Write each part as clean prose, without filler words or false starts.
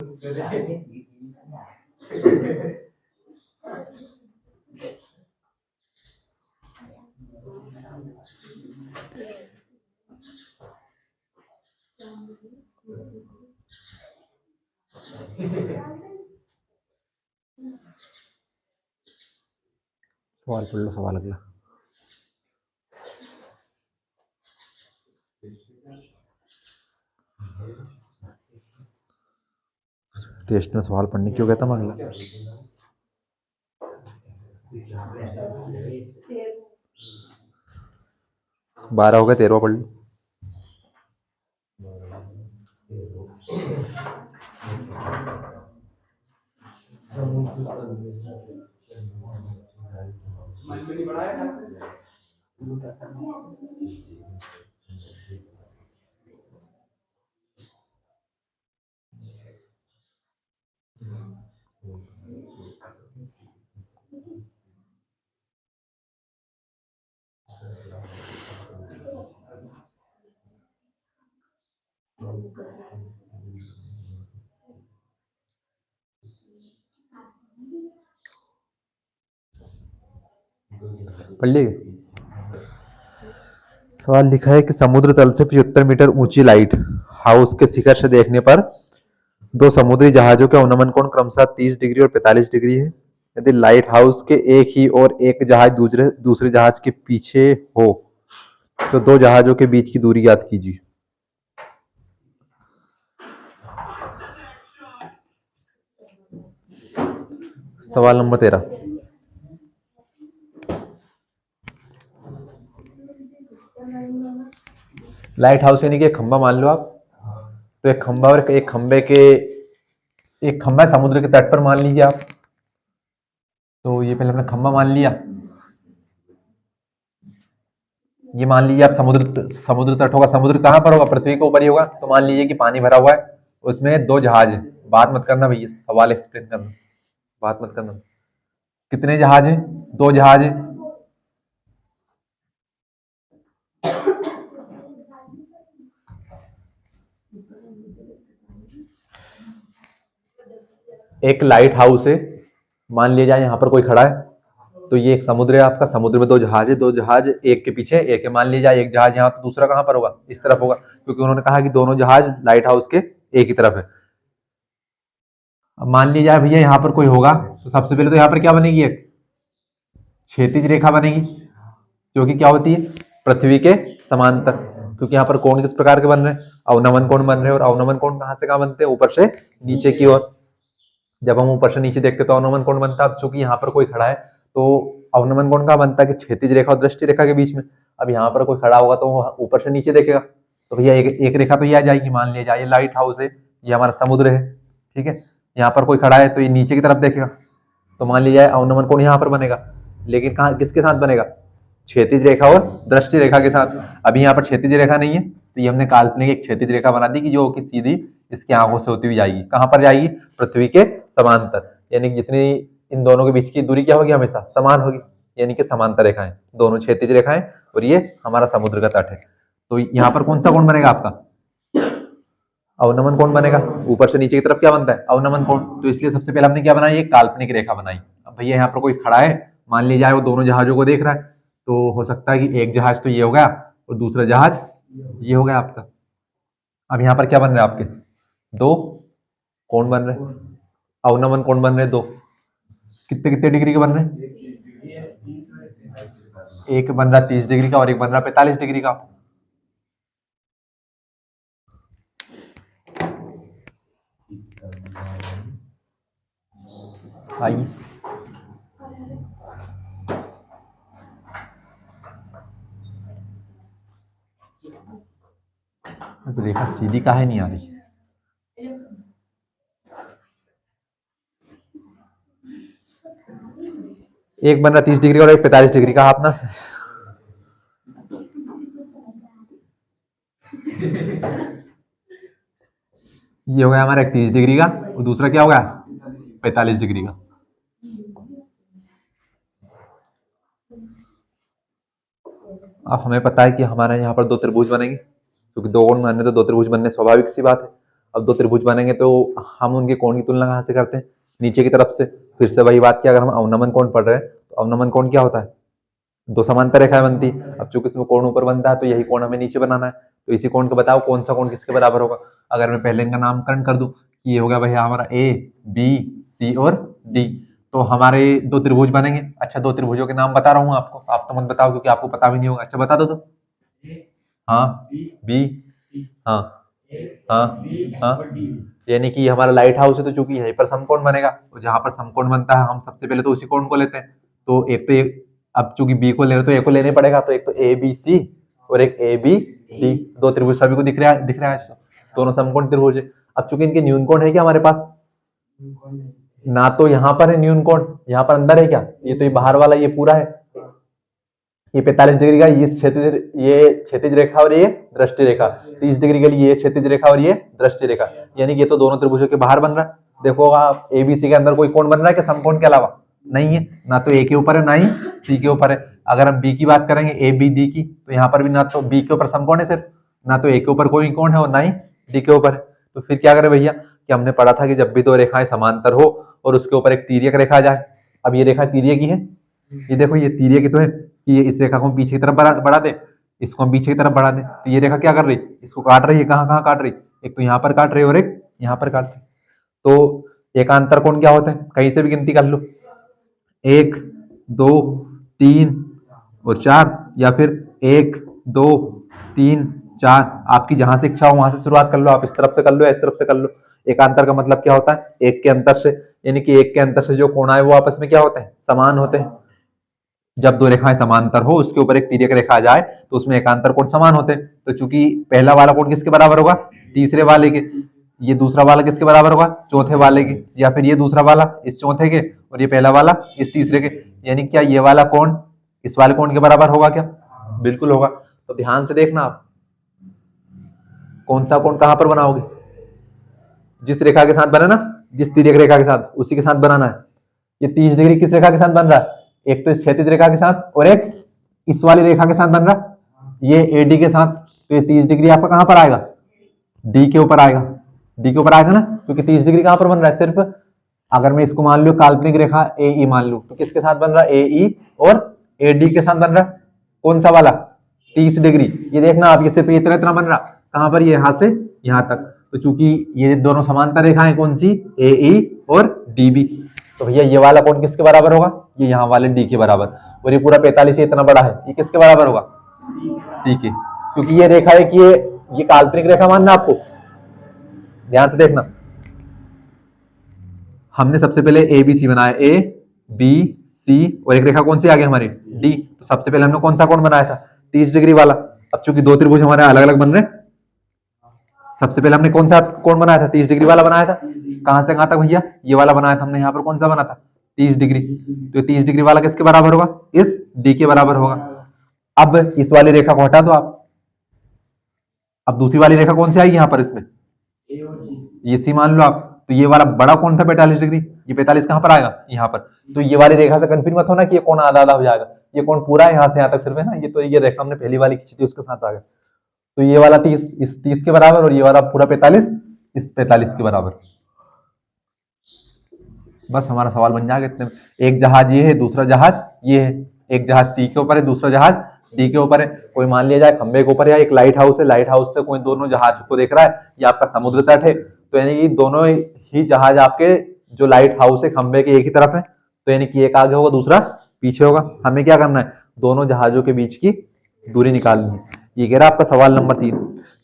सवाल पढ़ लो, सवाल अगला। टेस्ट में सवाल पढ़ने क्यों कहता मैं अगला? 12 हो गए, 13 पढ़ लो। पढ़ लिए? सवाल लिखा है कि समुद्र तल से 75 मीटर ऊंची लाइट हाउस के शिखर से देखने पर दो समुद्री जहाजों का उन्नमन कोण क्रमशः 30 डिग्री और 45 डिग्री है। यदि लाइट हाउस के एक ही और एक जहाज दूसरे दूसरे जहाज के पीछे हो तो दो जहाजों के बीच की दूरी ज्ञात कीजिए। सवाल नंबर 13। लाइट हाउस यानी कि एक खंबा मान लो आप, तो एक खंबा और एक खंबे के एक खंबा है समुद्र के तट पर मान लीजिए आप। तो ये पहले हमने खंबा मान लिया, ये मान लीजिए आप समुद्र तट होगा। समुद्र कहाँ पर होगा? पृथ्वी के ऊपर ही होगा। तो मान लीजिए कि पानी भरा हुआ है, उसमें दो जहाज है। बात मत करना भैया, सवाल एक्सप्लेन करना, बात मत करना। कितने जहाज हैं? दो जहाज हैं। एक लाइट हाउस है, मान लिया जाए यहाँ पर कोई खड़ा है, तो ये एक समुद्र है आपका। समुद्र में दो जहाज है, दो जहाज एक के पीछे एक है। मान लिया जाए एक जहाज यहाँ, तो दूसरा कहाँ पर होगा? इस तरफ होगा, क्योंकि उन्होंने कहा कि दोनों जहाज लाइट हाउस के एक ही तरफ है। अब मान लिया जाए भैया यहाँ पर कोई होगा, तो सबसे पहले तो यहाँ पर क्या बनेगी? एक क्षैतिज रेखा बनेगी, जो कि क्या होती है? पृथ्वी के समांतर। क्योंकि यहाँ पर कोण किस प्रकार के बन रहे हैं? अवनमन कोण बन रहे हैं। और अवनमन कोण कहाँ से कहाँ बनते हैं? ऊपर से नीचे की ओर। जब हम ऊपर से नीचे देखते तो अवनमन कोण बनता है। अब चूंकि यहाँ पर कोई खड़ा है, तो अवनमन कोण कहाँ बनता है? कि क्षैतिज रेखा और दृष्टि रेखा के बीच में। अब यहाँ पर कोई खड़ा होगा तो वो ऊपर से नीचे देखेगा, तो भैया एक रेखा तो ये आ जाएगी। मान लिया जाए लाइट हाउस है, ये हमारा समुद्र है, ठीक है। यहाँ पर कोई खड़ा है तो ये नीचे की तरफ देखेगा, तो मान लिया जाए अवनमन कोण यहाँ पर बनेगा। लेकिन कहाँ, किसके साथ बनेगा? क्षैतिज रेखा और दृष्टि रेखा के साथ। अभी यहाँ पर क्षैतिज रेखा नहीं है, तो ये हमने काल्पनिक एक क्षैतिज रेखा बना दी कि जो कि सीधी इसकी आंखों से होती हुई जाएगी। कहाँ पर जाएगी? पृथ्वी के समांतर। यानी कि जितनी इन दोनों के बीच की दूरी क्या होगी? हमेशा समान होगी, यानी कि समांतर रेखाएं, दोनों क्षैतिज रेखाएं। और ये हमारा समुद्र का तट है। तो यहाँ पर कौन सा कोण बनेगा आपका? अवनमन कोण बनेगा। ऊपर से नीचे की तरफ क्या बनता है? अवनमन कोण। तो इसलिए सबसे पहले हमने क्या बनाई? एक काल्पनिक रेखा बनाई। अब भैया यहाँ पर कोई खड़ा है, मान लीजिए जाए वो दोनों जहाजों को देख रहा है, तो हो सकता है कि एक जहाज तो ये हो गया और दूसरा जहाज ये हो गया आपका। अब यहाँ पर क्या बन रहे हैं आपके? दो कोण बन रहे हैं, अवनमन कोण बन रहे हैं दो। कितने कितने डिग्री के बन रहे हैं? एक बन रहा 30 डिग्री का और एक बन रहा 45 डिग्री का। आइए, तो रेखा सीधी काहे नहीं आ रही? एक बन रहा 30 डिग्री और एक 45 डिग्री का। आप ना ये हो गया हमारा 31 डिग्री का और दूसरा क्या हो गया? 45 डिग्री का। अब हमें पता है कि हमारे यहाँ पर दो त्रिभुज बनेंगे, क्योंकि दो कोण बनने तो दो त्रिभुज बनने स्वाभाविक सी बात है। अब दो त्रिभुज बनेंगे तो हम उनके कोण की तुलना कहाँ से करते हैं? नीचे की तरफ से। फिर से वही बात की, अगर हम अवनमन कोण पढ़ रहे हैं तो अवनमन कोण क्या होता है? दो समांतर रेखाएं बनती है। अब चूंकि इसमें कोण ऊपर बनता है तो यही कोण हमें नीचे बनाना है, तो इसी कोण को बताओ कौन सा कोण किसके बराबर होगा। अगर मैं पहले इनका नामकरण कर दूं कि ये हो गया भैया हमारा ए बी सी और डी, तो हमारे दो त्रिभुज बनेंगे। अच्छा, दो त्रिभुजों के नाम बता रहा हूँ आपको, आप तो मत बताओ क्योंकि आपको पता भी नहीं होगा। अच्छा बता दो तो। हाँ, बी, हाँ, हाँ, हाँ, यानी कि हमारा लाइट हाउस है तो चूंकि यहीं पर समकोण बनेगा, तो जहां पर समकोण बनता है हम सबसे पहले तो उसी कोण को लेते हैं। तो एक तो अब चूंकि बी को ले रहे तो ए को लेने पड़ेगा, तो एक तो ए बी सी और एक ए बी डी, दो त्रिभुज सभी को दिख रहा है, दोनों समकोण त्रिभुज है। अब चूंकि इनके न्यून कोण है क्या हमारे पास? ना तो यहाँ पर है न्यून कोण, यहाँ पर अंदर है क्या? ये तो ये बाहर वाला ये पूरा है, ये 45 डिग्री का, ये क्षैतिज रेखा और ये दृष्टि रेखा, 30 डिग्री के लिए ये क्षैतिज रेखा और ये दृष्टि रेखा, यानी कि ये तो दोनों त्रिभुजों के बाहर बन रहा है। देखो आप एबीसी के अंदर कोई कोण बन रहा है क्या समकोण के अलावा? नहीं है, ना तो ए के ऊपर है ना ही सी के ऊपर है। अगर हम बी की बात करेंगे ए बी डी की, तो यहाँ पर भी ना तो बी के ऊपर समकोण है सिर्फ, ना तो ए के ऊपर कोई कोण है और ना ही डी के ऊपर है। तो फिर क्या करें भैया कि हमने पढ़ा था कि जब भी दो रेखाएं समांतर हो और उसके ऊपर एक तिर्यक रेखा आ जाए। अब ये रेखा तिर्यक की है, ये देखो ये तिर्यक की तो है कि ये इस रेखा को हम पीछे की तरफ बढ़ा दे, इसको हम पीछे की तरफ बढ़ा दे, तो ये रेखा क्या कर रही, इसको काट रही है। कहाँ कहाँ काट रही? एक तो यहाँ पर काट रही है और एक यहाँ पर काट रही। तो एकांतर कोण क्या होता है? कहीं से भी गिनती कर लो, 1 2 3 और 4, या फिर 1 2 3 4, आपकी जहां से इच्छा हो वहां से शुरुआत कर लो, आप इस तरफ से कर लो या इस तरफ से कर लो। एकांतर का मतलब क्या होता है? एक के अंतर से, यानी कि एक के अंतर से जो कोण है वो आपस में क्या होते हैं? समान होते हैं। जब दो रेखाएं समांतर हो उसके ऊपर एक तिर्यक रेखा आ जाए तो उसमें एकांतर कोण समान होते हैं। तो चूंकि पहला वाला कोण किसके बराबर होगा? तीसरे वाले के। ये दूसरा वाला किसके बराबर होगा? चौथे वाले के। या फिर ये दूसरा वाला इस चौथे के और ये पहला वाला इस तीसरे के। यानी क्या ये वाला कोण इस वाले कोण के बराबर होगा क्या? बिल्कुल होगा। तो ध्यान से देखना आप कौन सा कोण कहां पर बनाओगे। जिस रेखा के साथ बने ना, जिस तिर्यक रेखा के साथ, उसी के साथ बनाना है। ये 30 डिग्री किस रेखा के साथ बन रहा है? एक तो इस क्षैतिज रेखा के साथ और एक इस वाली रेखा के साथ बन रहा है, ये एडी के साथ। तो ये 30 डिग्री आपका कहां पर आएगा? डी के ऊपर आएगा। डी के ऊपर आएगा ना, क्योंकि 30 डिग्री कहां पर बन रहा है? सिर्फ अगर मैं इसको मान लू काल्पनिक रेखा ए ई मान लू, तो किसके साथ बन रहा है? ए ई और ए डी के साथ बन रहा है। कौन सा वाला? 30 डिग्री। ये देखना आप, ये सिर्फ इतना इतना बन रहा कहां पर? ये यहां से यहां तक। तो चूंकि ये दोनों समांतर रेखाएं कौन सी? ए ई और डी बी, तो भैया ये वाला कोण किसके बराबर होगा? ये यहाँ वाले डी के बराबर। और ये पूरा 45 इतना बड़ा है, ये किसके बराबर होगा? सी के। क्योंकि ये रेखा है कि ये काल्पनिक रेखा मानना आपको। ध्यान से देखना, हमने सबसे पहले ए बी सी बनाया, ए बी सी, और एक रेखा कौन सी आ गई हमारी? डी। तो सबसे पहले हमने कौन सा कोण बनाया था? 30 डिग्री वाला। अब चूंकि दो त्रिभुज हमारे अलग अलग बन रहे, सबसे पहले हमने कौन सा कोण बनाया था? 30 डिग्री वाला बनाया था। कहां से कहां तक भैया? ये वाला बनाया था हमने। यहाँ पर कौन सा बना था? 30 डिग्री। तो 30 डिग्री वाला किसके बराबर होगा? इस डी के बराबर होगा। अब इस वाली रेखा को हटा दो आप, अब दूसरी वाली रेखा कौन सी आएगी यहाँ पर? इसमें ये सी मान लो आप। तो ये वाला बड़ा कोण था 45 डिग्री, ये 45 कहां पर आएगा? यहाँ पर। तो ये वाली रेखा से कंफ्यूज मत होना कि ये कोण आधा आधा हो जाएगा। ये कोण पूरा है यहाँ से यहाँ तक सिर्फ, है ना। ये तो ये रेखा हमने पहली वाली खींची थी उसके साथ आ गया। तो ये वाला 30 इस 30 के बराबर और ये वाला पूरा 45 इस 45 के बराबर। बस हमारा सवाल बन जाएगा इतने में। एक जहाज ये है, दूसरा जहाज ये है। एक जहाज सी के ऊपर है, दूसरा जहाज डी के ऊपर है। कोई मान लिया जाए खंबे के ऊपर, या एक लाइट हाउस है, लाइट हाउस से कोई दोनों जहाज को देख रहा है, या आपका समुद्र तट है। तो यानी कि दोनों ही जहाज आपके जो लाइट हाउस है खंबे के एक ही तरफ है। तो यानी कि एक आगे होगा दूसरा पीछे होगा। हमें क्या करना है? दोनों जहाजों के बीच की दूरी निकालनी है। ये कह रहा है आपका सवाल नंबर 3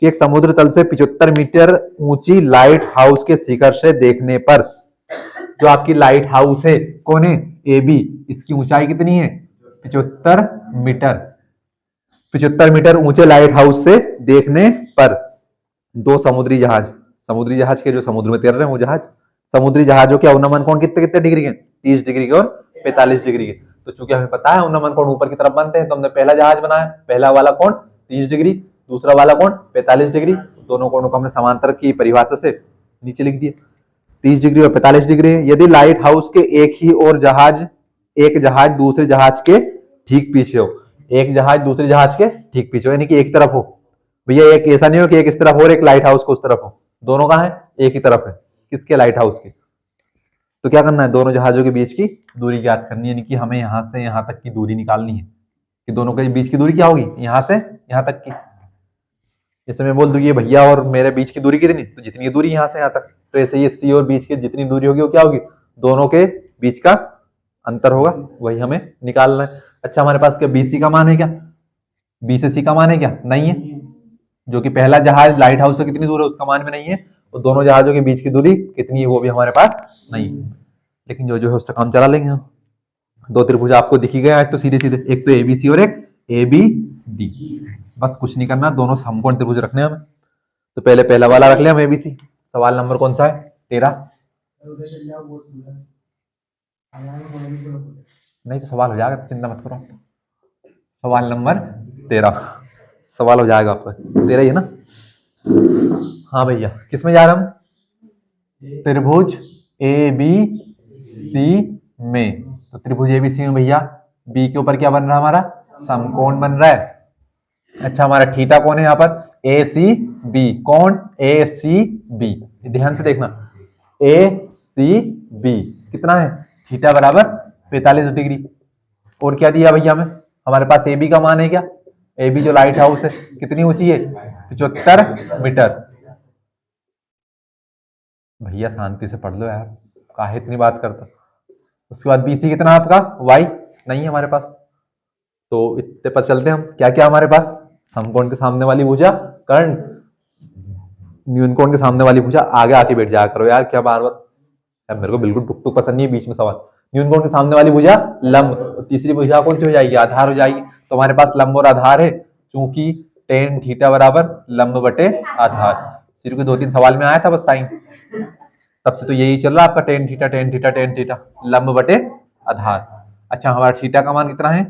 कि एक समुद्र तल से 75 मीटर ऊंची लाइट हाउस के शिखर से देखने पर, जो आपकी लाइट हाउस है कौन है? ए बी, इसकी ऊंचाई कितनी है? 75 मीटर। 75 मीटर ऊंचे लाइट हाउस से देखने पर दो समुद्री जहाज के जो समुद्र में तैर रहे हैं वो जहाज, समुद्री जहाजों के अवनमन कोण कितने कितने डिग्री के? 30 डिग्री के और 45 डिग्री के। तो चूंकि हमें पता है अवनमन कोण ऊपर की तरफ बनते हैं, तो हमने पहला जहाज बनाया, पहला वाला कोण 30 डिग्री, दूसरा वाला कोण 45 डिग्री। दोनों कोणों को हमने समांतर की परिभाषा से नीचे लिख दिया। 30 डिग्री और 45 डिग्री है। यदि लाइट हाउस के एक ही और एक जहाज दूसरे जहाज के ठीक पीछे हो, एक जहाज दूसरे जहाज के ठीक पीछे हो, यानी कि एक तरफ हो भैया। एक ऐसा नहीं हो कि एक इस तरफ हो और एक लाइट हाउस को उस तरफ हो, दोनों कहाँ है? एक ही तरफ है। किसके? लाइट हाउस के। तो क्या करना है? दोनों जहाजों के बीच की दूरी ज्ञात करनी है, यानी कि हमें यहाँ से यहाँ तक की दूरी निकालनी है कि दोनों के बीच की दूरी क्या होगी, यहाँ से यहाँ तक की। जैसे मैं बोल दूं ये भैया और मेरे बीच की दूरी कितनी, तो जितनी दूरी यहाँ से यहाँ तक, तो ऐसे ही सी और बीच की जितनी दूरी होगी वो क्या होगी, दोनों के बीच का अंतर होगा, वही हमें निकालना है। अच्छा हमारे पास क्या बीसी का मान है क्या? बी से सी का मान है क्या? नहीं है। जो कि पहला जहाज लाइट हाउस से कितनी दूर है उसका मान भी नहीं है, और दोनों जहाजों के बीच की दूरी कितनी है वो भी हमारे पास नहीं है। लेकिन जो जो है उससे काम चला लेंगे हम। दो त्रिभुज आपको दिखी गए आज तो सीधे सीधे, एक तो एबीसी और एक ए बी डी। बस कुछ नहीं करना, दोनों समकोण त्रिभुज रखने हैं हमें। तो पहले पहला वाला रख लिया हम एबीसी। सवाल नंबर कौन सा है? 13। नहीं तो सवाल हो जाएगा, चिंता मत करो। सवाल नंबर 13 सवाल हो जाएगा आपका। 13 ही है ना? हाँ भैया, किसमें जा रहे हम? त्रिभुज ए बी सी में। तो त्रिभुज ए बी सी में भैया बी के ऊपर क्या बन रहा है हमारा? समकोण बन रहा है। अच्छा हमारा थीटा कौन है यहाँ पर? ए सी बी। कौन? ए सी बी। ध्यान से देखना, ए सी बी कितना है? थीटा बराबर 45 डिग्री। और क्या दिया भैया हमें? हमारे पास ए बी का मान है क्या? ए बी जो लाइट हाउस है कितनी ऊंची है? 75 मीटर। भैया शांति से पढ़ लो यार, काहे इतनी बात करता। उसके बाद बीसी कितना है आपका? वाई नहीं है हमारे पास। तो इतने पर चलते हैं हम। क्या क्या हमारे पास? समकोण के सामने वाली भुजा कर्ण, न्यूनकोण के सामने वाली भुजा। आगे आके बैठ जाया करो यार, क्या बार बार यार, मेरे को बिल्कुल टुक टुक पसंद नहीं है बीच में सवाल। न्यूनकोण के सामने वाली भुजा लंब, और तीसरी भुजा कौन सी हो जाएगी? आधार हो जाएगी। तो हमारे पास लंब और आधार है, क्योंकि टेन थीटा बराबर लंब बटे आधार। सिर्फ 2-3 सवाल में आया था बस साइन, तब से तो यही चल रहा है आपका, tan theta tan theta tan theta, लंब बटे आधार। अच्छा हमारा थीटा का मान कितना है?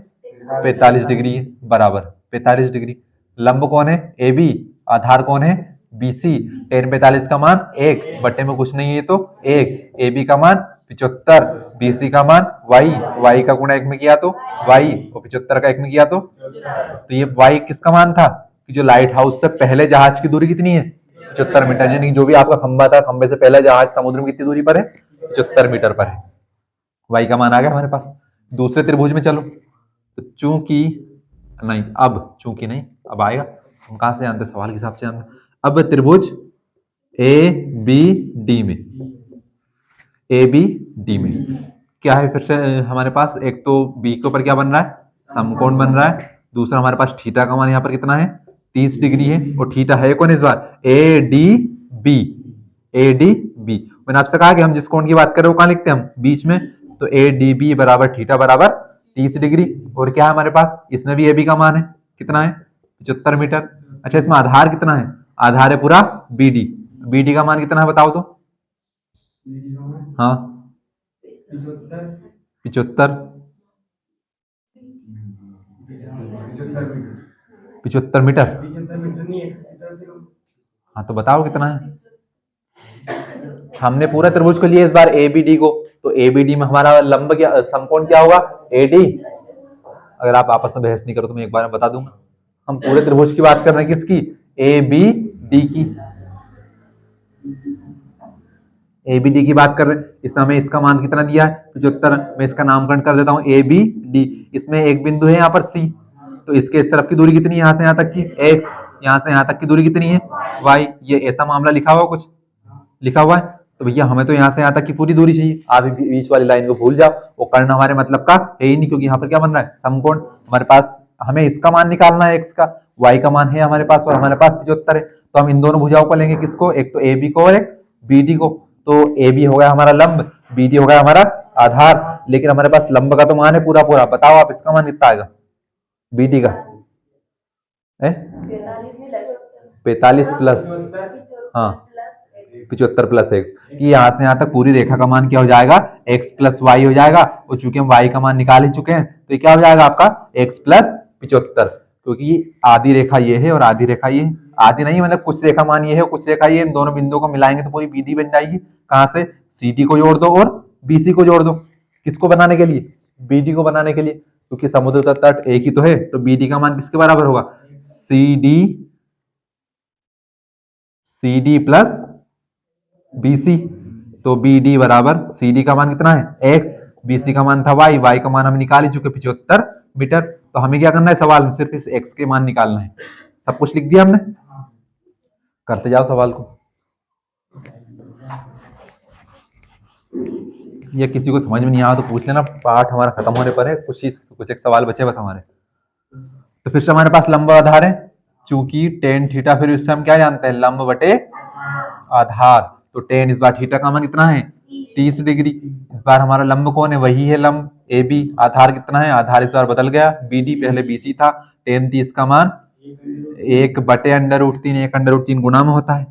45 डिग्री है, बराबर 45 डिग्री। लंब कौन है? A B. आधार कौन है? बीसी। टेन 45 का मान 1 बटे में कुछ नहीं है तो 1। ए बी का मान 75, बीसी का मान वाई, वाई का गुणा 1 में किया तो वाई, और 75 का 1 में किया तो ये वाई किसका मान था? कि जो लाइट हाउस से पहले जहाज की दूरी कितनी है? 75 मीटर। यानी जो भी आपका खंबा था, खंबे से पहले जहाज समुद्र में कितनी दूरी पर है? 75 मीटर पर है। वाई का मान आ गया हमारे पास। दूसरे त्रिभुज में चलो, तो चूंकि नहीं, अब चूंकि नहीं, अब आएगा। हम कहां से जानते? सवाल के हिसाब से जानते। अब त्रिभुज ए बी डी में, ए बी डी में क्या है फिर से हमारे पास? एक तो बी के ऊपर क्या बन रहा है? समकोण बन रहा है। दूसरा हमारे पास थीटा का मान यहाँ पर कितना है? 30 डिग्री है। और थीटा है कौन इस बार? A D B. A D B, मैंने आपसे कहा कि हम जिस कोण की बात कर रहे हैं वो कहां लिखते हैं हम? बीच में। तो ए डी बी बराबर थीटा बराबर 30 डिग्री। और क्या है हमारे पास? इसमें भी ए बी का मान है, कितना है? 75 मीटर। अच्छा इसमें आधार कितना है? आधार है पूरा बी डी। बी डी का मान कितना है बताओ तो? हाँ 75। 75 मीटर। हाँ तो बताओ कितना है? हमने पूरा त्रिभुज को लिया इस बार ए बी डी को, तो ए बी डी में हमारा लंब क्या, समकोण क्या होगा? A D. अगर आप आपस में बहस नहीं करो तो मैं एक बार में बता दूंगा। हम पूरे त्रिभुज की बात कर रहे हैं, किसकी? ए बी डी की। ए बी डी की बात कर रहे हैं। इसमें हमें इसका मान कितना दिया है? 75। मैं इसका नामकरण कर देता हूं ए बी डी। इसमें एक बिंदु है यहाँ पर सी, तो इसके इस तरफ की दूरी कितनी है? यहाँ से यहाँ तक की एक्स, यहाँ से यहाँ तक की दूरी कितनी है? वाई। ये ऐसा मामला लिखा हुआ, कुछ लिखा हुआ है। तो भैया हमें तो यहाँ से यहाँ तक की पूरी दूरी चाहिए, आप बीच वाली लाइन को भूल जाओ, वो कर्ण हमारे मतलब का है ही नहीं, क्योंकि यहाँ पर क्या बन रहा है? समकोण। हमारे पास हमें इसका मान निकालना है, एक्स का। वाई का मान है हमारे पास, और हमारे पास 75 है। तो हम इन दोनों भुजाओं को लेंगे, किसको? एक तो ए बी को और एक बी डी को। तो ए बी हो गया हमारा लंब, बी डी हो गया हमारा आधार। लेकिन हमारे पास लंब का तो मान है पूरा पूरा। बताओ आप इसका मान कितना आएगा बी डी का? 45 प्लस, हाँ 75 प्लस एक्स, कि यहाँ से यहाँ तक पूरी रेखा का मान क्या हो जाएगा? एक्स प्लस वाई हो जाएगा। और चूंकि हम वाई का मान निकाल ही चुके हैं, तो ये क्या हो जाएगा आपका? X plus 75। क्योंकि आधी रेखा ये है और आधी रेखा ये है। आधी नहीं मतलब कुछ रेखा मान ये है और कुछ रेखा ये, इन दोनों बिंदुओं को मिलाएंगे तो पूरी बीडी बन जाएगी। कहां से? सी डी को जोड़ दो और बीसी को जोड़ दो। किसको बनाने के लिए? बीडी को बनाने के लिए, क्योंकि समुद्र का तट एक ही तो है। तो बीडी का मान किसके बराबर होगा? C D plus B C, तो बी डी बराबर सी डी का मान कितना है एक्स, बी सी का मान था वाई, वाई का मान हम निकाल ही चुके 75 मीटर। तो हमें क्या करना है सवाल में, सिर्फ इस एक्स के मान निकालना है। सब कुछ लिख दिया हमने, करते जाओ सवाल को। ये किसी को समझ में नहीं आया तो पूछ लेना, पाठ हमारा खत्म होने पर है, कुछ एक सवाल बचे बस हमारे। तो फिर से हमारे पास लंब आधार है, चूंकि टेन थीटा, फिर इससे हम क्या जानते हैं लंब बटे आधार। तो टेन इस बार थीटा का मान कितना है 30 डिग्री। इस बार हमारा लंब कौन है, वही है लंब ए बी। आधार कितना है, आधार इस बार बदल गया, बी डी पहले बी सी था। टेन 30 का मान 1/√3, 1/√3 गुणा में होता है।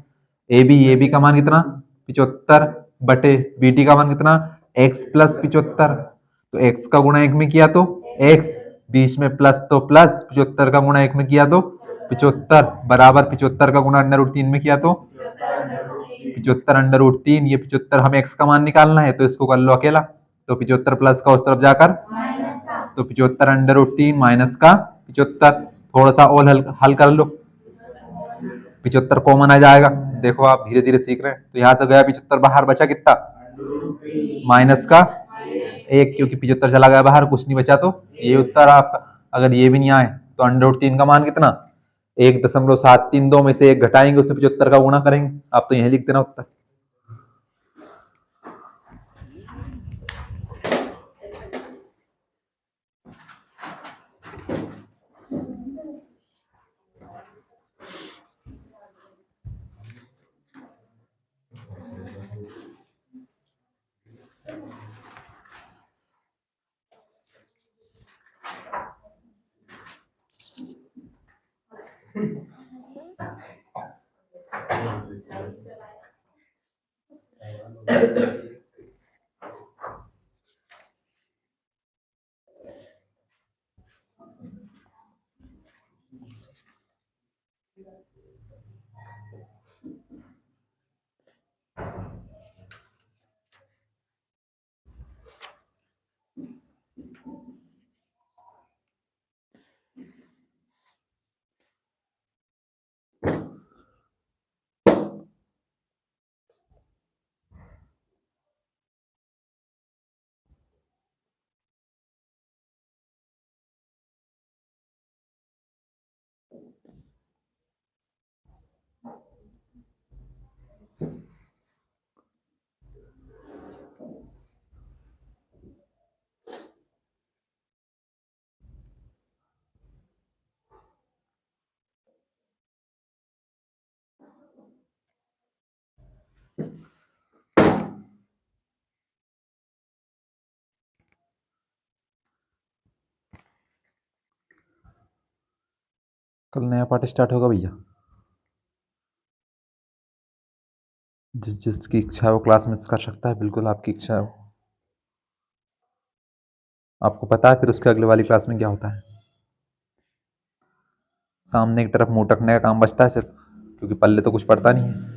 ए बी का मान कितना 75 बटे बी डी का मान कितना x+75। तो x का गुणा एक में किया तो x, बीच में प्लस तो प्लस, 75 का गुणा एक में किया तो 75 बराबर 75 का गुणा √3 में किया तो 75 √3। ये 75 हमें x का मान निकालना है, तो इसको कर लो अकेला। तो 75 प्लस का उस तरफ जाकर तो 75 √3 माइनस का 75। थोड़ा सा और हल कर लो, 75 कॉमन आ जाएगा। देखो आप धीरे धीरे सीख रहे हैं। तो यहाँ से गया 75 बाहर, बचा कितना माइनस का एक, क्योंकि 75 चला गया बाहर, कुछ नहीं बचा। तो ये उत्तर आपका। अगर ये भी नहीं आए तो √3 का मान कितना 1.732 में से एक घटाएंगे, उससे 75 का गुणा करेंगे। आप तो यही लिख देना उत्तर। कल नया पार्ट स्टार्ट होगा भैया। जिसकी इच्छा है वो क्लास मिस कर सकता है, बिल्कुल आपकी इच्छा है वो। आपको पता है फिर उसके अगले वाली क्लास में क्या होता है। सामने की तरफ मुंह टकने का काम बचता है सिर्फ, क्योंकि पल्ले तो कुछ पड़ता नहीं है।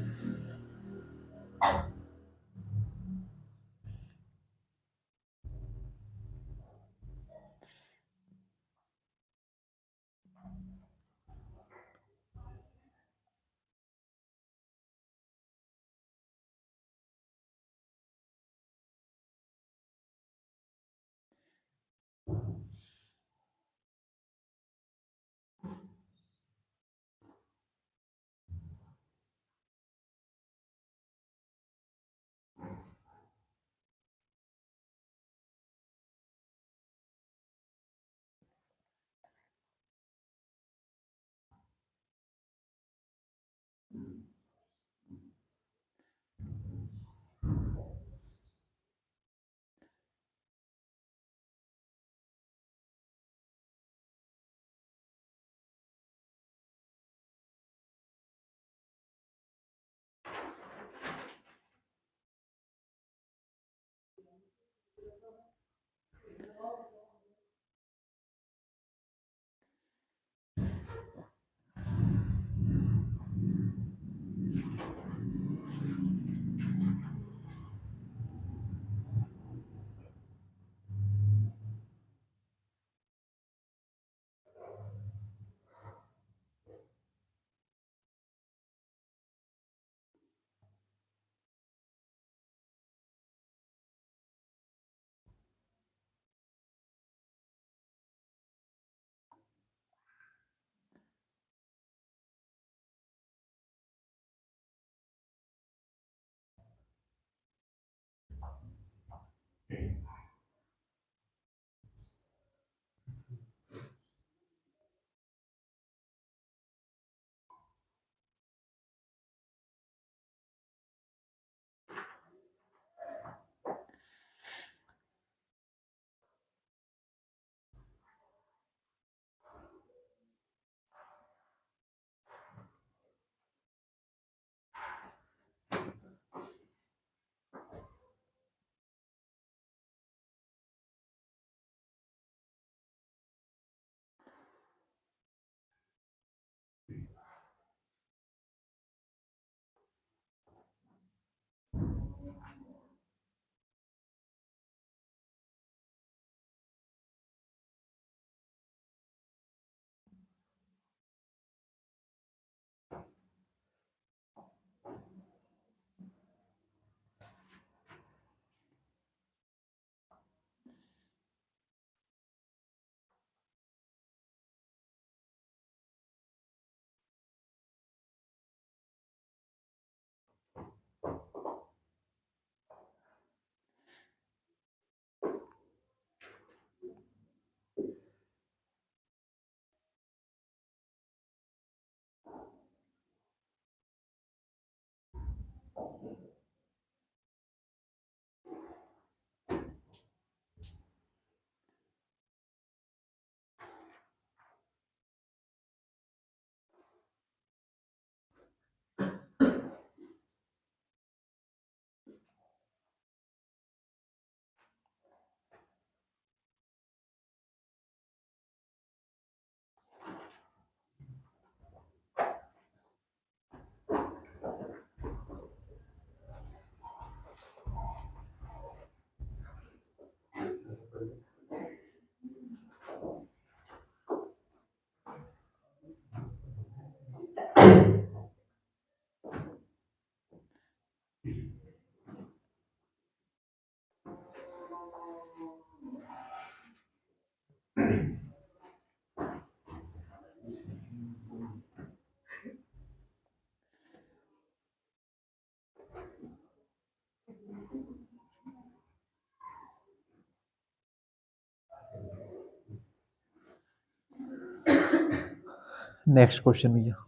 नेक्स्ट क्वेश्चन भैया।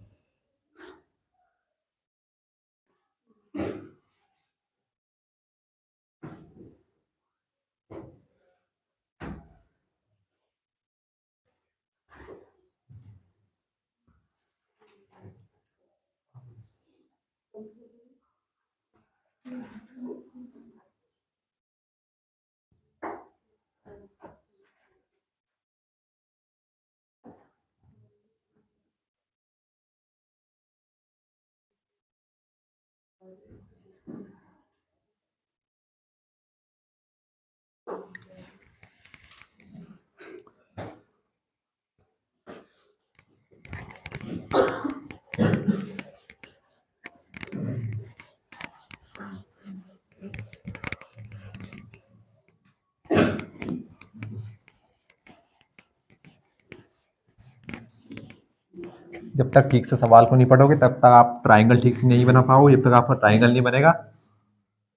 जब तक ठीक से सवाल को नहीं पढ़ोगे तब तक आप ट्राइंगल ठीक से नहीं बना पाओगे। जब तक आपका ट्राइंगल नहीं बनेगा,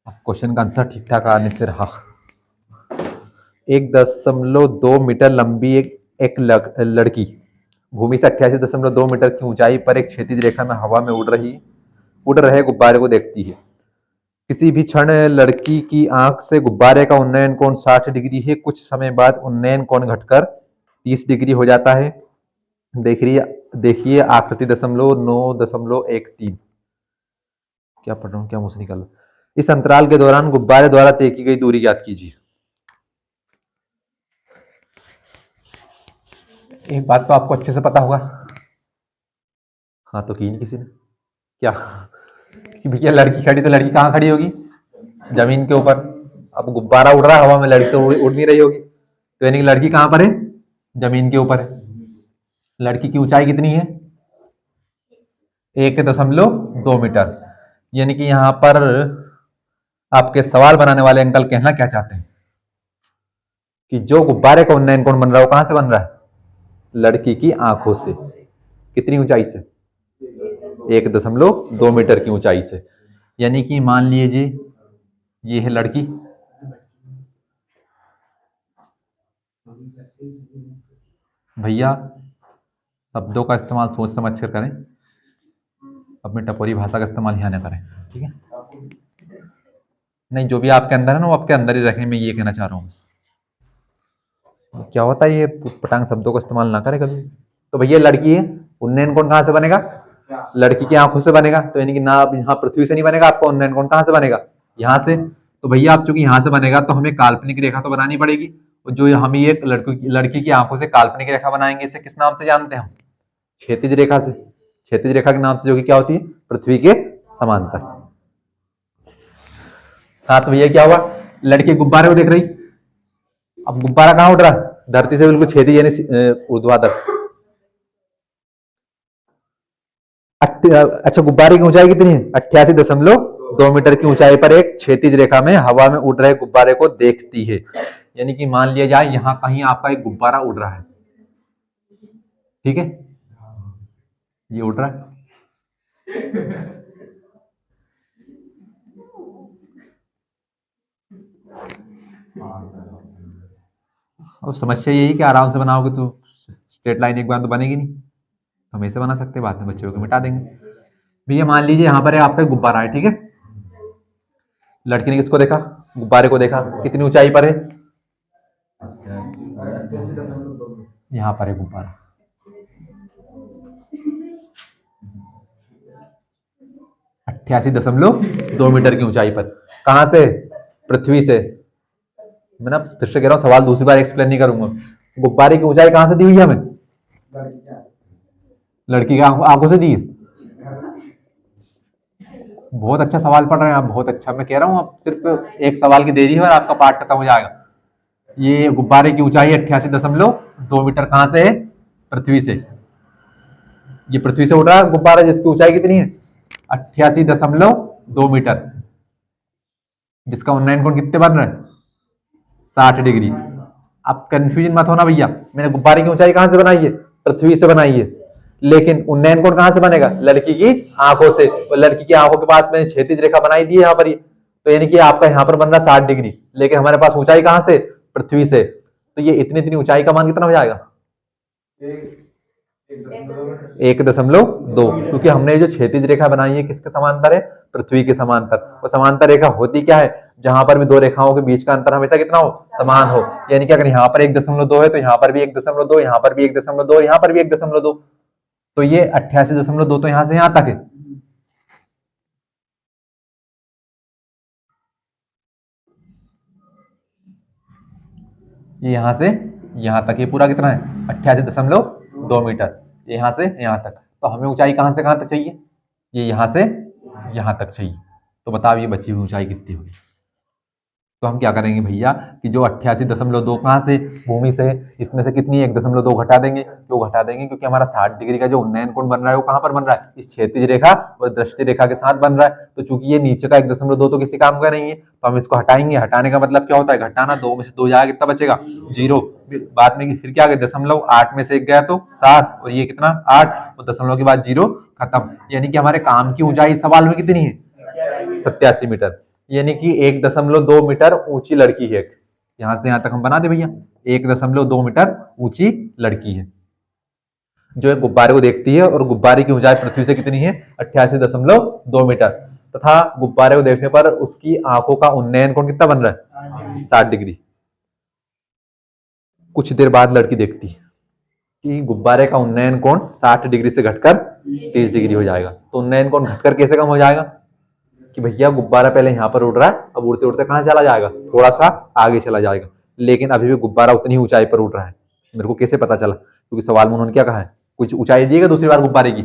अब क्वेश्चन का आंसर ठीक ठाक आने से रहा। 1.2 मीटर लंबी एक लड़की भूमि से 88.2 मीटर की ऊंचाई पर एक क्षैतिज रेखा में हवा में उड़ रहे गुब्बारे को देखती है। किसी भी क्षण लड़की की आंख से गुब्बारे का उन्नयन कोण 60 डिग्री है। कुछ समय बाद उन्नयन कोण घटकर 30 डिग्री हो जाता है। देखिए आकृति 9.13। क्या पढ़ रहा हूँ, क्या मुझसे निकल। इस अंतराल के दौरान गुब्बारे द्वारा तय की गई दूरी ज्ञात कीजिए। एक बात तो आपको अच्छे से पता होगा। हाँ तो की नहीं किसी ने क्या कि भैया लड़की खड़ी तो लड़की कहाँ खड़ी होगी? जमीन के ऊपर। अब गुब्बारा उड़ रहा है हवा में, लड़की तो उड़ नहीं रही होगी, तो यानी कि लड़की कहाँ पर है? जमीन के ऊपर है। लड़की की ऊंचाई कितनी है? 1.2 मीटर। यानी कि यहाँ पर आपके सवाल बनाने वाले अंकल कहना क्या चाहते हैं कि जो गुब्बारे का उन्नयन कोण बन रहा है वो कहां से बन रहा है? लड़की की आंखों से। कितनी ऊंचाई से? 1.2 मीटर की ऊंचाई से। यानी कि मान लीजिए ये है लड़की, भैया शब्दों का इस्तेमाल सोच समझ कर करें, अपनी टपोरी भाषा का इस्तेमाल यहाँ ना करें, ठीक है? नहीं, जो भी आपके अंदर है ना वो आपके अंदर ही रखें, मैं ये कहना चाह रहा हूँ बस। क्या होता है ये पटांग शब्दों का इस्तेमाल ना करें कभी। तो भैया लड़की है, उन्नयन कोण कहाँ से बनेगा? लड़की की आंखों से बनेगा, तो यानी कि ना अब यहाँ पृथ्वी से नहीं बनेगा, आपको उन्नयन कोण कहाँ से बनेगा? यहाँ से। तो भैया आप चूंकि यहाँ से बनेगा तो हमें काल्पनिक रेखा तो बनानी पड़ेगी, और जो हम ये लड़की की आंखों से काल्पनिक रेखा बनाएंगे, इसे किस नाम से जानते हैं हम? क्षैतिज रेखा से। क्षैतिज रेखा के नाम से, जो कि क्या होती है? पृथ्वी के समांतर। हाँ तो भैया क्या हुआ, लड़की गुब्बारे को देख रही, अब गुब्बारा कहाँ उड़ रहा है? धरती से बिल्कुल क्षैतिज यानी ऊर्ध्वाधर। अच्छा, गुब्बारे की ऊंचाई कितनी है? 88.2 मीटर की ऊंचाई पर एक क्षैतिज रेखा में हवा में उड़ रहे गुब्बारे को देखती है। यानी कि मान लिया जाए यहां कहीं आपका एक गुब्बारा उड़ रहा है, ठीक है? ये उड़ रहा है, और समस्या यही कि आराम से बनाओगे तो स्ट्रेट लाइन एक बार तो बनेगी नहीं, हम ऐसे बना सकते हैं, बाद में बच्चे को मिटा देंगे। भैया मान लीजिए यहाँ पर है आपका गुब्बारा है, ठीक है? लड़की ने किसको देखा? गुब्बारे को देखा। कितनी ऊंचाई पर है? यहाँ पर है गुब्बारा, 88.2 मीटर की ऊंचाई पर। कहां से? पृथ्वी से। मैं ना फिर से कह रहा हूँ, सवाल दूसरी बार एक्सप्लेन नहीं करूंगा। गुब्बारे की ऊंचाई कहां से दी हुई है हमें? लड़की की आंखों से दी है। बहुत अच्छा सवाल पढ़ रहे हैं आप, बहुत अच्छा। मैं कह रहा हूँ आप सिर्फ एक सवाल की देरी है और आपका पाठ खत्म हो जाएगा। ये गुब्बारे की ऊंचाई 88.2 मीटर कहां से है? पृथ्वी से। ये पृथ्वी से उड़ रहा है गुब्बारा, जिसकी ऊंचाई कितनी है? 88.2 मीटर, जिसका उन्नयन कोण कितने बन रहे हैं? 60 डिग्री। अब कंफ्यूजन मत होना भैया, मैंने गुब्बारे की ऊंचाई कहां से बनाई है? पृथ्वी से बनाई है, लेकिन उन्नयन कोण कहां से बनेगा? लड़की की आंखों से। और लड़की की आंखों के पास मैंने क्षैतिज रेखा बनाई दी है यहाँ पर ही, तो यानी कि आपका यहाँ पर बन रहा है 60 डिग्री, लेकिन हमारे पास ऊंचाई कहां से? पृथ्वी से। तो ये इतनी इतनी ऊंचाई का मान कितना हो जाएगा? 1.2, क्योंकि हमने जो क्षैतिज रेखा बनाई है किसके समांतर है? पृथ्वी के समांतर। और समांतर रेखा होती क्या है? जहां पर भी दो रेखाओं के बीच का अंतर हमेशा कितना हो? समान हो। यानी कि अगर यहाँ पर 1.2 है तो यहाँ पर भी 1.2, यहाँ पर भी 1.2, यहाँ पर भी 1.2, तो ये 88.2 तो यहां से यहां तक है। ये यहां से यहां तक, ये पूरा कितना है? 88.2 मीटर, यहां से यहां तक। तो हमें ऊंचाई कहां से कहां तक चाहिए? ये यहां से यहां तक चाहिए। तो बताओ ये बची हुई ऊंचाई कितनी होगी? तो हम क्या करेंगे भैया कि जो 88.2 कहाँ से? भूमि से। इसमें से कितनी? 1.2 घटा देंगे। क्यों घटा देंगे? क्योंकि हमारा 60 डिग्री का जो उन्नयन कोण बन रहा है वो कहाँ पर बन रहा है? इस क्षैतिज रेखा और दृष्टि रेखा के साथ बन रहा है। तो चूंकि ये नीचे का 1.2 तो किसी काम का नहीं है, तो हम इसको हटाएंगे। हटाने का मतलब क्या होता है? घटाना। 2 में से 2 जाएगा, कितना बचेगा? 0। बाद में फिर क्या? 0.8 में से 1 गया तो 7, और ये कितना? 8, और दशमलव के बाद 0, खत्म। यानी कि हमारे काम की ऊंचाई सवाल में कितनी है? 87 मीटर। यानी कि 1.2 मीटर ऊंची लड़की है। यहां से यहां तक हम बना दे भैया, 1.2 मीटर ऊंची लड़की है जो एक गुब्बारे को देखती है, और गुब्बारे की ऊंचाई पृथ्वी से कितनी है? 88.2 मीटर। तथा गुब्बारे को देखने पर उसकी आंखों का उन्नयन कोण कितना बन रहा है? 60 डिग्री। कुछ देर बाद लड़की देखती है कि गुब्बारे का उन्नयन कोण 60 डिग्री से घटकर 30 डिग्री हो जाएगा। तो उन्नयन कोण घटकर कैसे कम हो जाएगा? कि भैया गुब्बारा पहले यहाँ पर उड़ रहा है, अब उड़ते उड़ते कहाँ चला जाएगा? थोड़ा सा आगे चला जाएगा, लेकिन अभी भी गुब्बारा उतनी ऊंचाई पर उड़ रहा है। मेरे को कैसे पता चला? क्योंकि सवाल में उन्होंने क्या कहा है? कुछ ऊंचाई दी है दूसरी बार गुब्बारे की?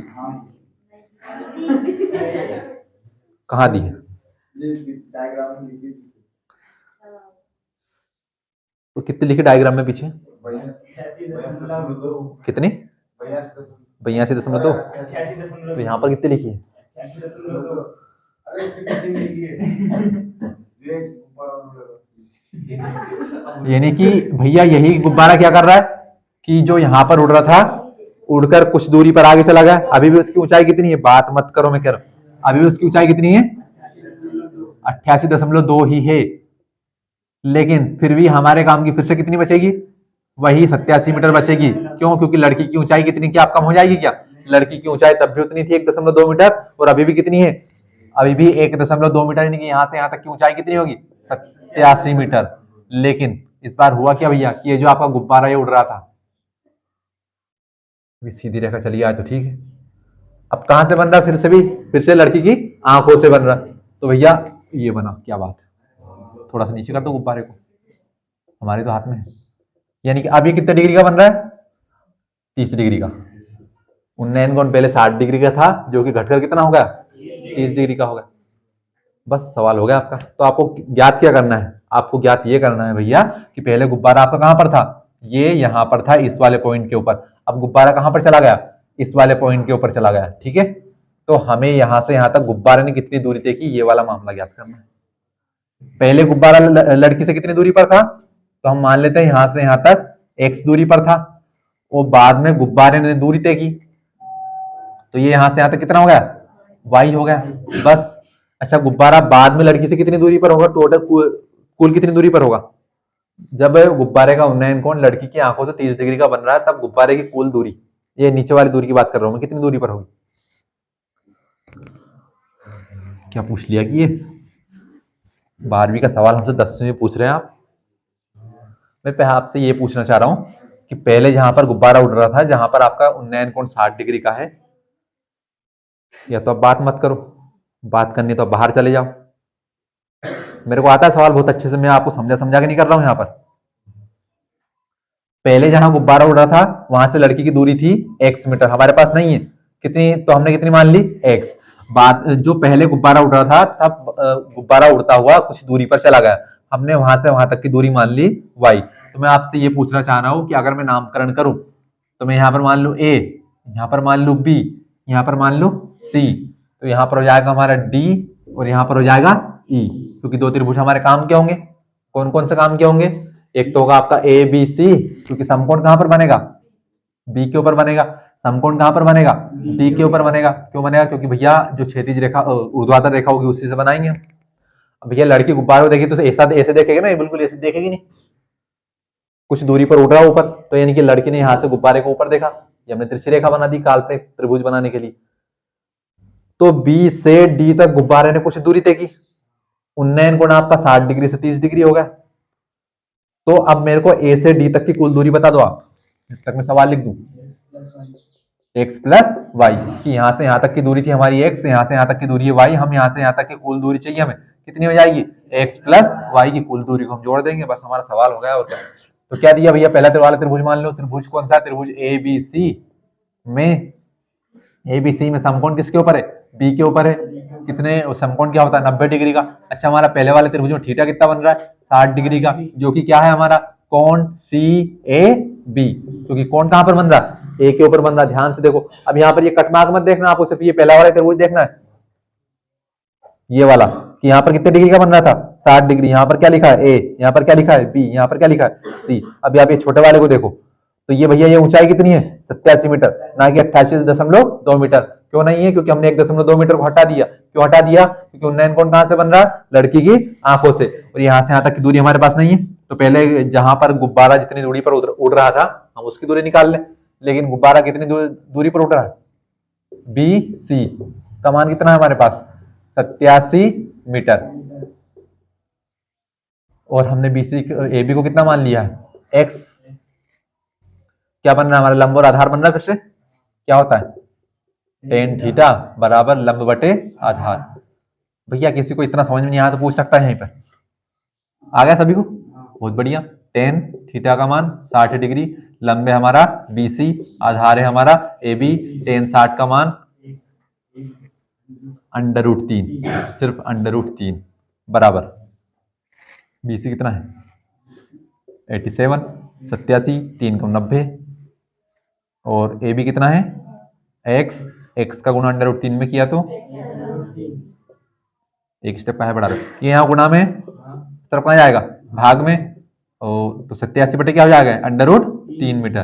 कहाँ दी है? तो कितनी लिखी डायग्राम में पीछे? कितनी? 82.2। तो यहाँ पर कितनी लिखी है? यानी कि भैया यही गुब्बारा क्या कर रहा है कि जो यहाँ पर उड़ रहा था, उड़कर कुछ दूरी पर आगे चला गया। अभी भी उसकी ऊंचाई कितनी है? बात मत करो, मैं कह रहा हूं अभी भी उसकी ऊंचाई कितनी है? 88.2 ही है। लेकिन फिर भी हमारे काम की फिर से कितनी बचेगी? वही 87 मीटर बचेगी। क्यों? क्योंकि लड़की की ऊंचाई कितनी क्या कम हो जाएगी क्या? लड़की की ऊंचाई तब भी उतनी थी 1.2 मीटर, और अभी भी कितनी है? अभी भी 1.2 मीटर, यानी कि यहाँ से यहाँ तक की ऊंचाई कितनी होगी? 87 मीटर। लेकिन इस बार हुआ क्या भैया कि ये जो आपका गुब्बारा ये उड़ रहा था, सीधी रेखा चली आए तो ठीक है। अब कहां से बन रहा? फिर से लड़की की आंखों से बन रहा। तो भैया ये बना, क्या बात है। थोड़ा सा नीचे कर दो गुब्बारे को, हमारे तो हाथ में है। यानी कि अब ये कितने डिग्री का बन रहा है? 30 डिग्री का। उन्नयन कोण पहले 60 डिग्री का था, जो कि घटकर कितना हो गया? 30 डिग्री का हो गया। बस सवाल हो गया आपका। तो आपको ज्ञात क्या करना है? आपको ज्ञात ये करना है भैया कि पहले गुब्बारा आपका कहां पर था? ये यहां पर था, इस वाले पॉइंट के ऊपर। अब गुब्बारा कहां पर चला गया? इस वाले पॉइंट के ऊपर चला गया। ठीक है, तो हमें यहां से यहां तक गुब्बारे ने कितनी दूरी तय की, ये वाला मामला ज्ञात करना है। पहले गुब्बारा लड़की से कितनी दूरी पर था? तो हम मान लेते हैं यहां से यहां तक x दूरी पर था, और बाद में गुब्बारे ने दूरी तय की, तो ये यहां से यहां तक कितना हो गया? y हो गया। बस। अच्छा, गुब्बारा बाद में लड़की से कितनी दूरी पर होगा? टोटल कुल कितनी दूरी पर होगा? जब गुब्बारे का उन्नयन कोण लड़की की आंखों से 30 डिग्री का बन रहा है, तब गुब्बारे की कुल दूरी, ये नीचे वाली दूरी की बात कर रहा हूं मैं, कितनी दूरी पर होगी? क्या पूछ लिया कि ये 12वीं का सवाल हमसे 10वीं में पूछ रहे हैं आप। मैं आपसे ये पूछना चाह रहा हूं कि पहले जहां पर गुब्बारा उड़ रहा था, जहां पर आपका उन्नयन कोण 60 डिग्री का है, या तो अब बात मत करो, बात करनी तो बाहर चले जाओ। मेरे को आता है सवाल बहुत अच्छे से, मैं आपको समझा के नहीं कर रहा हूं। यहां पर पहले जहां गुब्बारा उड़ रहा था, वहां से लड़की की दूरी थी x मीटर, हमारे पास नहीं है कितनी, तो हमने कितनी मान ली? x। बात जो पहले गुब्बारा उड़ रहा था, तब गुब्बारा उड़ता हुआ कुछ दूरी पर चला गया, हमने वहां से वहां तक की दूरी मान ली y। तो मैं आपसे ये पूछना चाह रहा हूं कि अगर मैं नामकरण करूं, तो मैं यहां पर मान लू a, यहां पर मान लू b, यहां पर मान लू c, तो यहां पर हो जाएगा हमारा d, और यहां पर हो जाएगा e। क्योंकि दो त्रिभुज हमारे काम क्या होंगे? कौन कौन से काम क्या होंगे? एक तो होगा आपका ए बी सी, क्योंकि समकोण कहां पर बनेगा? बी के ऊपर बनेगा। समकोण कहां पर बनेगा? डी के ऊपर बनेगा। क्यों बनेगा? क्योंकि भैया जो क्षैतिज रेखा ऊर्ध्वाधर रेखा होगी, उसी से बनाएंगे। अब भैया लड़की गुब्बारे को देखिए तो एक साथ ऐसे देखेगी ना, बिल्कुल ऐसे देखेगी नहीं, कुछ दूरी पर उड़ रहा है ऊपर, तो यानी कि लड़की ने यहां से गुब्बारे को ऊपर देखा, ये हमने तिरछी रेखा बना दी काल्पनिक त्रिभुज बनाने के लिए। तो बी से डी तक गुब्बारे ने कुछ दूरी तय की, उन्नयन कोण आपका 60 डिग्री से 30 डिग्री हो गया। तो अब मेरे को ए से डी तक की कुल दूरी बता दो आप, इस तक मैं सवाल लिख दूं, x प्लस वाई, कि यहां से यहां तक की दूरी थी हमारी x, यहां से यहां तक की दूरी है y, हम यहां से यहां तक की कुल दूरी चाहिए हमें, कितनी हो जाएगी? x प्लस वाई की कुल दूरी को हम जोड़ देंगे, बस हमारा सवाल हो गया। और क्या? तो क्या दिया भैया? पहला वाला त्रिभुज मान लो, त्रिभुज कौन सा? त्रिभुज ए बी सी में, एबीसी में समकोण किसके ऊपर है? बी के ऊपर है। कितने? समकोण क्या होता है? 90 डिग्री का। अच्छा, हमारा पहले वाले त्रिभुज में थीटा कितना बन रहा है? 60 डिग्री का, जो कि क्या है हमारा? कोण सी ए बी, क्योंकि कोण कहां पर बन रहा है? ए के ऊपर बन रहा है। ध्यान से देखो, अब यहाँ पर ये कटमार्क मत देखना, आपको सिर्फ ये पहला वाला त्रिभुज देखना है, ये वाला, कि यहाँ पर कितने डिग्री का बन रहा था? 60 डिग्री। यहाँ पर क्या लिखा है? ए, यहाँ पर क्या लिखा है? बी, यहाँ पर क्या लिखा है? सी। अब आप ये छोटे वाले को देखो, तो ये भैया ये ऊंचाई कितनी है? 87 मीटर, ना कि 88.2 मीटर। क्यों नहीं है? क्योंकि हमने 1.2 मीटर को हटा दिया। क्यों हटा दिया? क्योंकि उन्नयन कोण कहां से बन रहा है? लड़की की आंखों से, और यहां से यहां तक की दूरी हमारे पास नहीं है। तो पहले जहां पर गुब्बारा जितनी दूरी पर उड़ रहा था, हम उसकी दूरी निकाल लें। लेकिन गुब्बारा कितनी दूरी पर उड़ रहा है? बी सी का मान कितना है हमारे पास? 87 मीटर। और हमने बीसी ए बी को कितना मान लिया है? एक्स। क्या बन रहा है हमारा? लंब और आधार बन रहा है। फिर से क्या होता है? टेन थीटा बराबर लंब बटे आधार। भैया किसी को इतना समझ में नहीं आया तो पूछ सकता है यहीं पर। आ गया सभी को? बहुत बढ़िया। टेन थीटा का मान 60 डिग्री, लंब है हमारा बीसी, आधार है हमारा ए बी, टेन 60 का मान √3, सिर्फ √3 बराबर बीसी कितना है? 87, 87, 3 को 90, और ए बी कितना है? एक्स, एक्स का गुणा √3 में किया तो एक स्टेप है बढ़ा, ये यहाँ गुणा में तरफ कहाँ जाएगा? भाग में। और तो 87 बटे क्या हो जाएगा? √3 मीटर।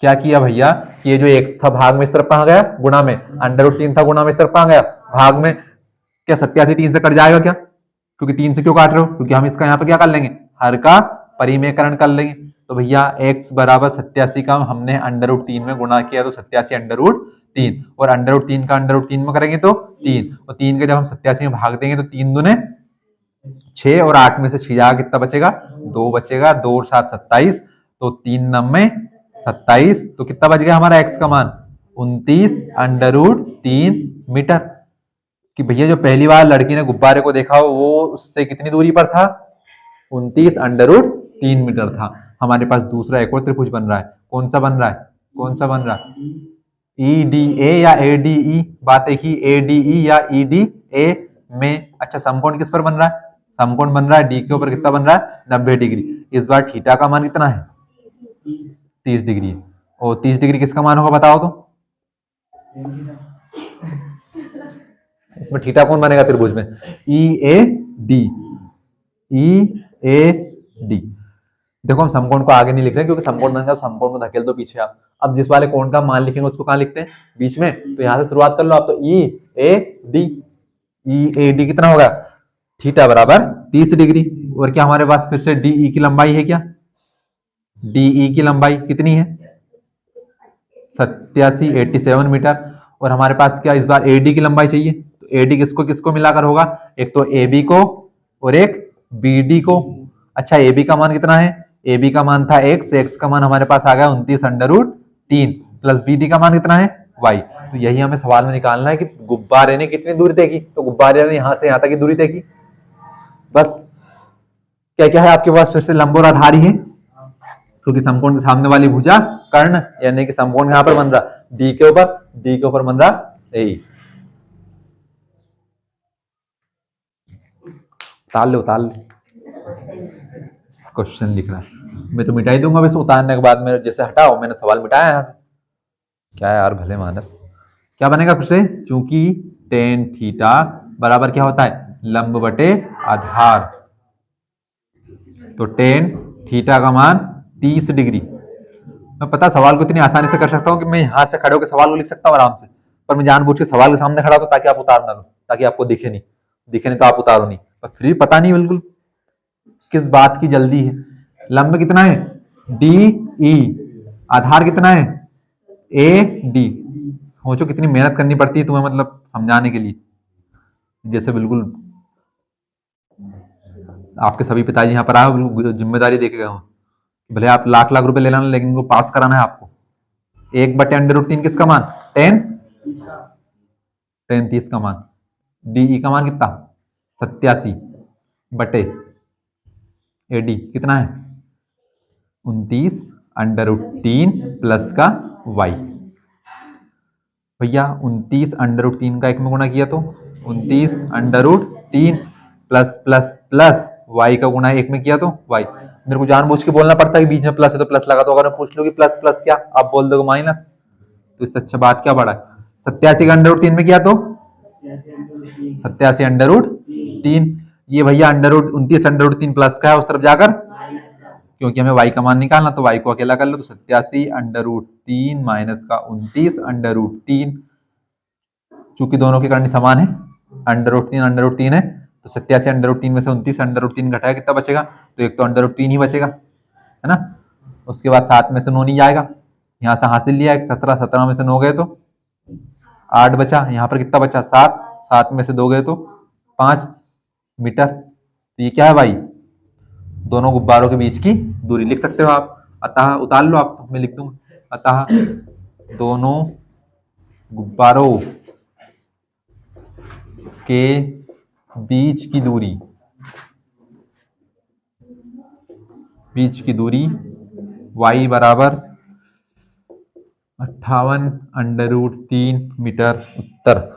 क्या किया भैया? ये जो x था भाग में इस तरफ कहाँ गया? गुणा में। √3 था गुणा में इस तरफ कहाँ गया? भाग में। क्या 87 3 से कट जाएगा क्या? क्योंकि 3 से क्यों काट रहे हो? क्योंकि हम इसका यहाँ पे क्या कर लेंगे? हर का परिमेयकरण कर लेंगे। तो भैया x बराबर 87 का हमने √3 में गुणा किया तो 87 √3, और √3 का √3 में करेंगे तो 3, और 3 के जब हम 87 में भाग देंगे तो 3 दूने 6, और 8 में से 6 जाएगा कितना बचेगा, 2 बचेगा, 2 और 7 27, तो 3 9 27, तो कितना बच गया हमारा x का मान 29 √3 मीटर। कि भैया जो पहली बार लड़की ने गुब्बारे को देखा हो वो उससे कितनी दूरी पर था, 29 √3 मीटर था। हमारे पास दूसरा एक और त्रिभुज बन रहा है, कौन सा बन रहा है, कौन सा बन रहा है, EDA या ADE, बात एक ही, ADE या EDA में। अच्छा समकोण किस पर बन रहा है, समकोण बन रहा है डी के ऊपर, कितना बन रहा है 90 डिग्री। इस बार थीटा का मान कितना है 30 डिग्री, और 30 डिग्री किसका मान होगा बताओ तो, इसमें थीटा कौन बनेगा त्रिभुज में, EAD, EAD। देखो हम समकोण को आगे नहीं लिख रहे क्योंकि समकोण बन गया, समकोण को धकेल दो पीछे आप। अब जिस वाले कोण का मान लिखेंगे उसको कहाँ लिखते हैं, बीच में, तो यहां से शुरुआत कर लो आप। तो EAD, EAD कितना होगा, थीटा बराबर 30 डिग्री। और क्या हमारे पास फिर से DE की लंबाई है, क्या DE की लंबाई कितनी है 87 मीटर, और हमारे पास क्या इस बार AD की लंबाई चाहिए, तो AD किसको किसको मिलाकर होगा, एक तो AB को और एक BD को। अच्छा AB का मान कितना है, AB का मान था x का मान हमारे पास आ गया 29 √3, प्लस BD का मान कितना है y। तो यही हमें सवाल में निकालना है कि गुब्बारे ने कितनी दूरी तय की, तो गुब्बारे ने यहां से यहां तक की दूरी तय की। बस क्या क्या है आपके पास, फिर से लंब और आधार ही है, क्योंकि समकोण के सामने वाली भुजा कर्ण, यानी कि समकोण यहाँ पर बन रहा डी के ऊपर, डी के ऊपर बन रहा ए। उतार ले उतार ले, क्वेश्चन लिख रहा है, मैं तो मिटा ही दूंगा इसे उतारने के बाद में, जैसे हटाओ मैंने सवाल मिटाया यहाँ से। क्या यार भले मानस, क्या बनेगा फिर से, चूंकि टेन थीटा बराबर क्या होता है लंब बटे आधार, तो टेन थीटा का मान 30 डिग्री। मैं पता सवाल को इतनी आसानी से कर सकता हूँ कि मैं यहाँ से खड़े होकर सवाल को लिख सकता हूँ आराम से, पर मैं जानबूझ के सवाल के सामने खड़ा होता ताकि आप उतार ना लो, ताकि आपको दिखे नहीं, दिखे नहीं तो आप उतारो नहीं, पर फिर भी पता नहीं बिल्कुल किस बात की जल्दी है। लंब कितना है DE, आधार कितना है AD। सोचो कितनी मेहनत करनी पड़ती है तुम्हें, मतलब समझाने के लिए, जैसे बिल्कुल आपके सभी पिताजी यहाँ पर आए जिम्मेदारी देके गए हो, भले आप लाख लाख रुपए ले लेना लेकिन इनको पास कराना है आपको। 1/√3 किसका मान, टेन, टेन 30 का मान, DE का मान कितना 87 बटे AD कितना है 29 √3 प्लस का y। भैया 29 √3 का एक में गुणा किया तो 29 √3 प्लस प्लस प्लस y का गुणा एक में किया तो y। मेरे को जानबूझ के बोलना पड़ता है कि बीच में प्लस है तो प्लस लगा, तो अगर मैं पूछ लूँ कि प्लस प्लस क्या, आप बोल दोगे माइनस, तो इससे अच्छा बात क्या बढ़ा है। 87 का √3 में किया तो 87 √3, ये भैया 29 √3 प्लस का है उस तरफ जाकर, क्योंकि हमें y का मान निकालना, तो y को अकेला कर लो, तो 87 √3 माइनस का 29 √3, चूंकि दोनों की करनी समान है, √3 है, तो 87 √3 में से 29 √3 घटाया कितना बचेगा, तो एक तो √3 ही बचेगा, है ना। उसके बाद 7 में से 9 नहीं जाएगा, यहाँ से हासिल लिया, 17, 17 में से 9 गए तो 8 बचा, यहाँ पर कितना बचा 7, 7 में से 2 गए तो 5 मीटर। तो ये क्या है भाई, दोनों गुब्बारों के बीच की दूरी लिख सकते हो आप। अतः उतार लो आप, मैं लिख दूंगा, अतः दोनों गुब्बारों के बीच की दूरी, बीच की दूरी y बराबर 58 √3 मीटर। उत्तर।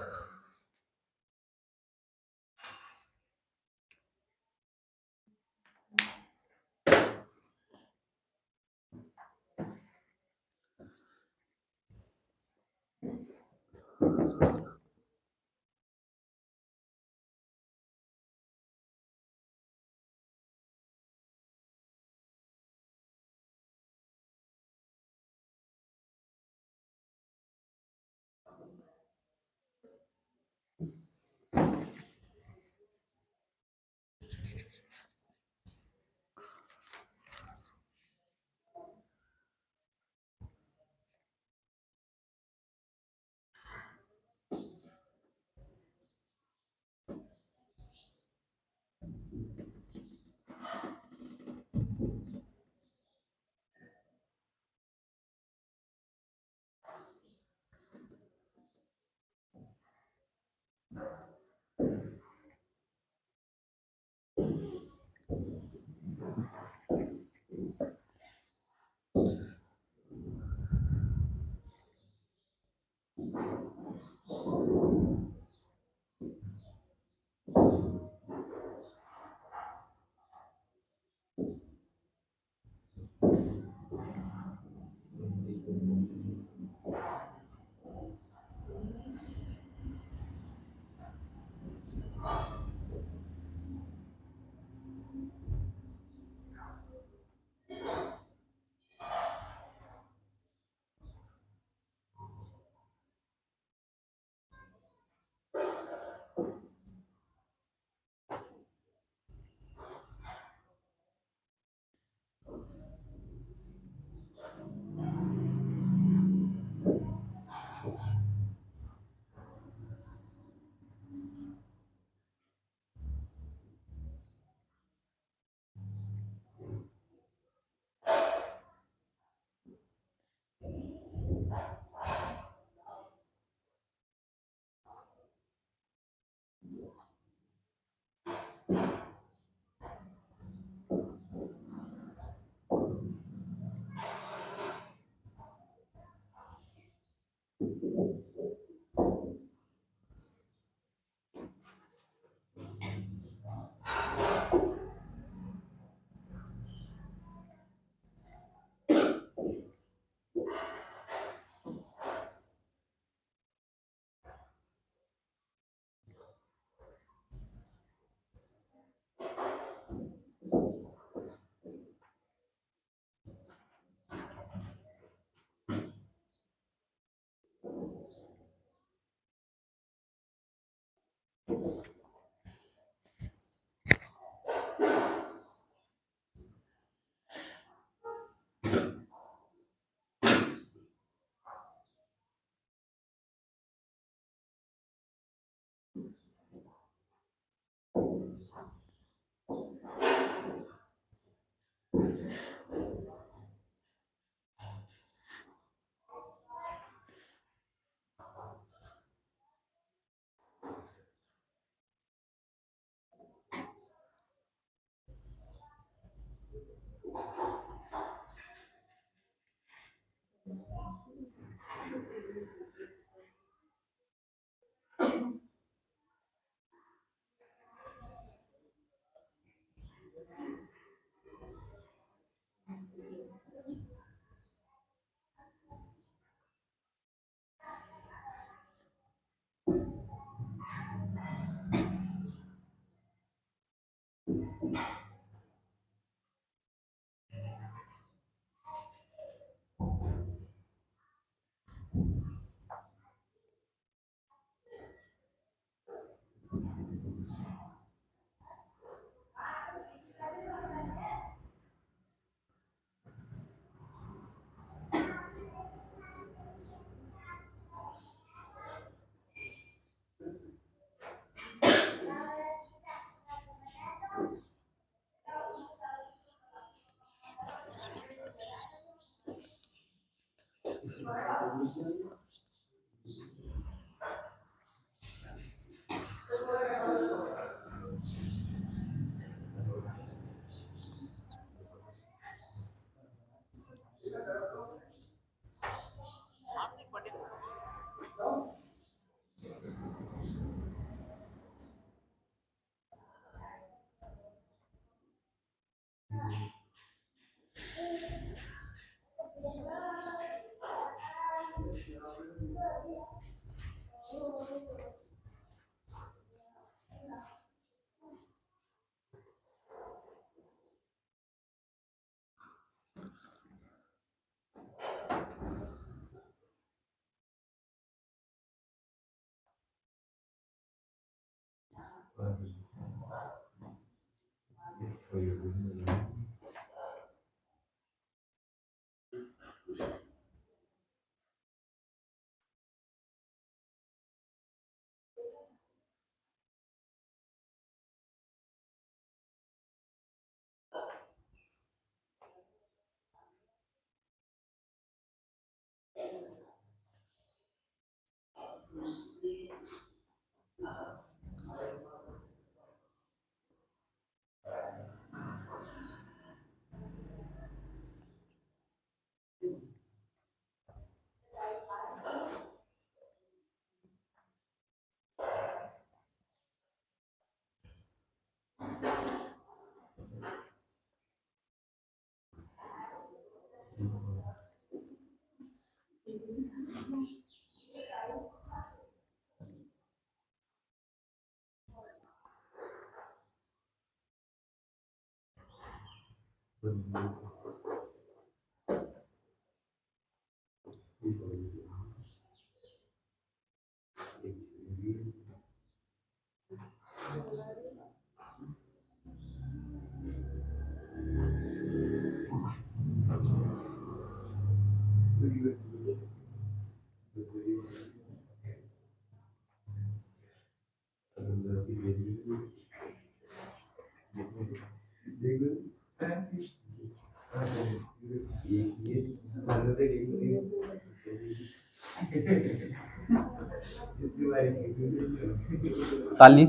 ताली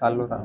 तालो रा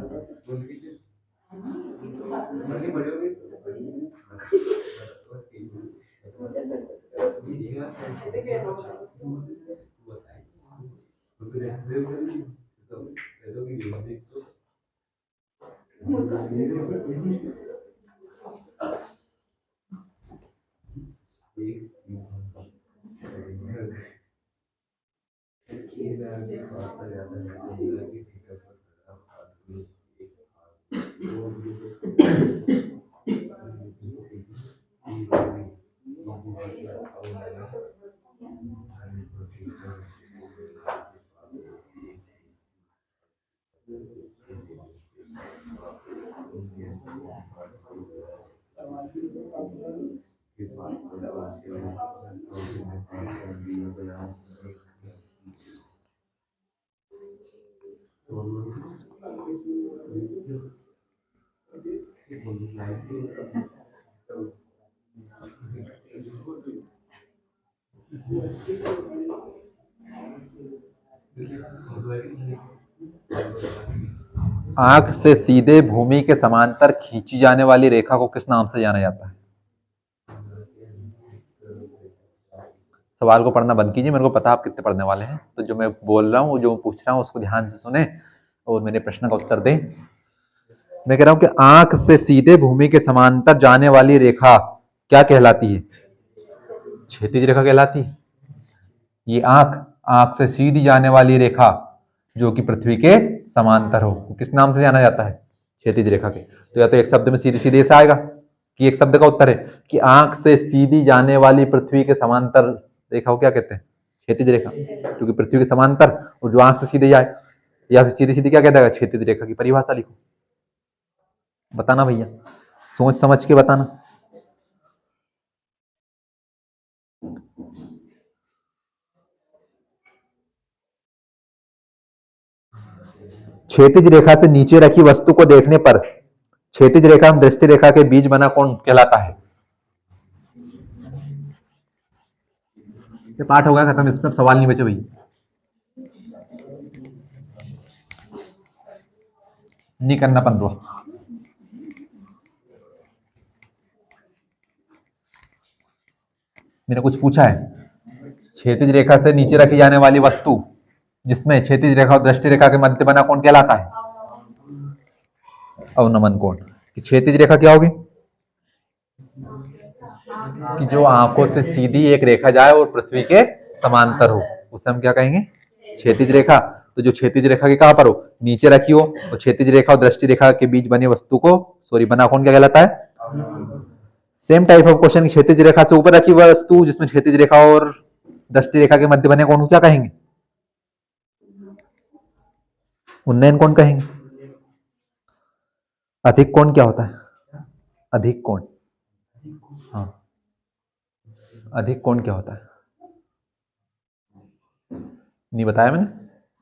आंख से सीधे भूमि के समांतर खींची जाने वाली रेखा को किस नाम से जाना जाता है? सवाल को पढ़ना बंद कीजिए, मेरे को पता है आप कितने पढ़ने वाले हैं, तो जो मैं बोल रहा हूँ, जो पूछ रहा हूँ, उसको ध्यान से सुने और मेरे प्रश्न का उत्तर दें। मैं कह रहा हूं कि आंख से सीधे भूमि के समांतर जाने वाली रेखा क्या कहलाती है? क्षैतिज रेखा कहलाती है। ये आंख आंख से सीधी जाने वाली रेखा जो कि पृथ्वी के समांतर हो, किस नाम से जाना जाता है? क्षैतिज रेखा के। तो या तो एक शब्द में सीधी सीधी ऐसा आएगा कि एक शब्द का उत्तर है कि आंख से सीधी जाने वाली पृथ्वी के समांतर रेखा को क्या कहते हैं? क्षैतिज रेखा, क्योंकि पृथ्वी के समांतर और जो आंख से सीधे जाए, या फिर सीधी सीधी क्या कहता है? क्षैतिज रेखा की परिभाषा लिखो, बताना भैया, सोच समझ के बताना। क्षैतिज रेखा से नीचे रखी वस्तु को देखने पर क्षैतिज रेखा एवं दृष्टि रेखा के बीच बना कोण कहलाता है? ये पाठ होगा खत्म, इसमें सवाल नहीं बचे भैया, नहीं करना 15। मैंने कुछ पूछा है? क्षैतिज रेखा से नीचे रखी जाने वाली वस्तु जिसमें क्षैतिज रेखा और दृष्टि रेखा के मध्य बना कोण कहलाता है? अवनमन कोण। क्षैतिज रेखा क्या होगी? कि जो आंखों से सीधी एक रेखा जाए और पृथ्वी के समांतर हो, उसे हम क्या कहेंगे? क्षैतिज रेखा। तो जो क्षैतिज रेखा के कहां पर हो? नीचे रखी हो, और क्षैतिज रेखा और दृष्टि रेखा के बीच बनी वस्तु को, सॉरी, बना कोण क्या कहलाता है? सेम टाइप ऑफ क्वेश्चन, क्षैतिज रेखा से ऊपर रखी वस्तु जिसमें क्षैतिज रेखा और दृष्टि रेखा के मध्य बने कोण को क्या कहेंगे? उन्नयन कोण कहेंगे। अधिक कोण क्या होता है? अधिक कोण, हाँ, अधिक कोण क्या होता है? नहीं बताया मैंने,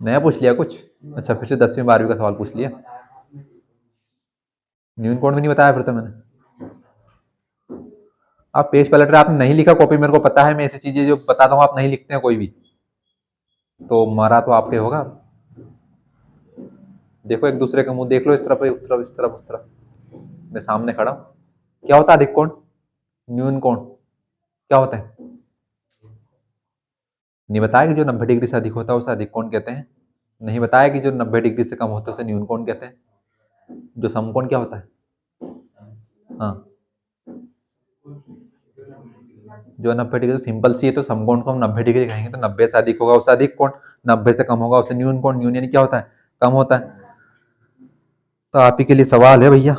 नया पूछ लिया कुछ? अच्छा, फिर से 10वीं 12वीं का सवाल पूछ लिया। न्यून कोण भी नहीं बताया फिर तो मैंने। आप पेज पलट रहे, आपने नहीं लिखा कॉपी, मेरे को पता है, मैं ऐसी चीजें जो बताता हूँ आप नहीं लिखते हैं कोई भी, तो मारा तो आपके होगा। देखो एक दूसरे का मुंह देख लो, इस तरफ उस तरफ इस तरफ उस तरफ, मैं सामने खड़ा हूं। क्या होता है अधिक कोण? न्यून कोण क्या होता है? नहीं बताया कि जो 90 डिग्री से अधिक होता है उसे अधिक कोण कहते हैं। नहीं बताया कि जो 90 डिग्री से कम होता है उसे न्यून कोण कहते हैं। जो समकोण क्या होता है? हाँ, जो 90 डिग्री, सिंपल सी है, तो समकोण को हम 90 डिग्री कहेंगे, तो 90 से अधिक होगा उसे अधिक कोण, 90 से कम होगा उसे न्यून कोण। न्यून यानी क्या होता है? कम होता है। तो आप ही के लिए सवाल है भैया,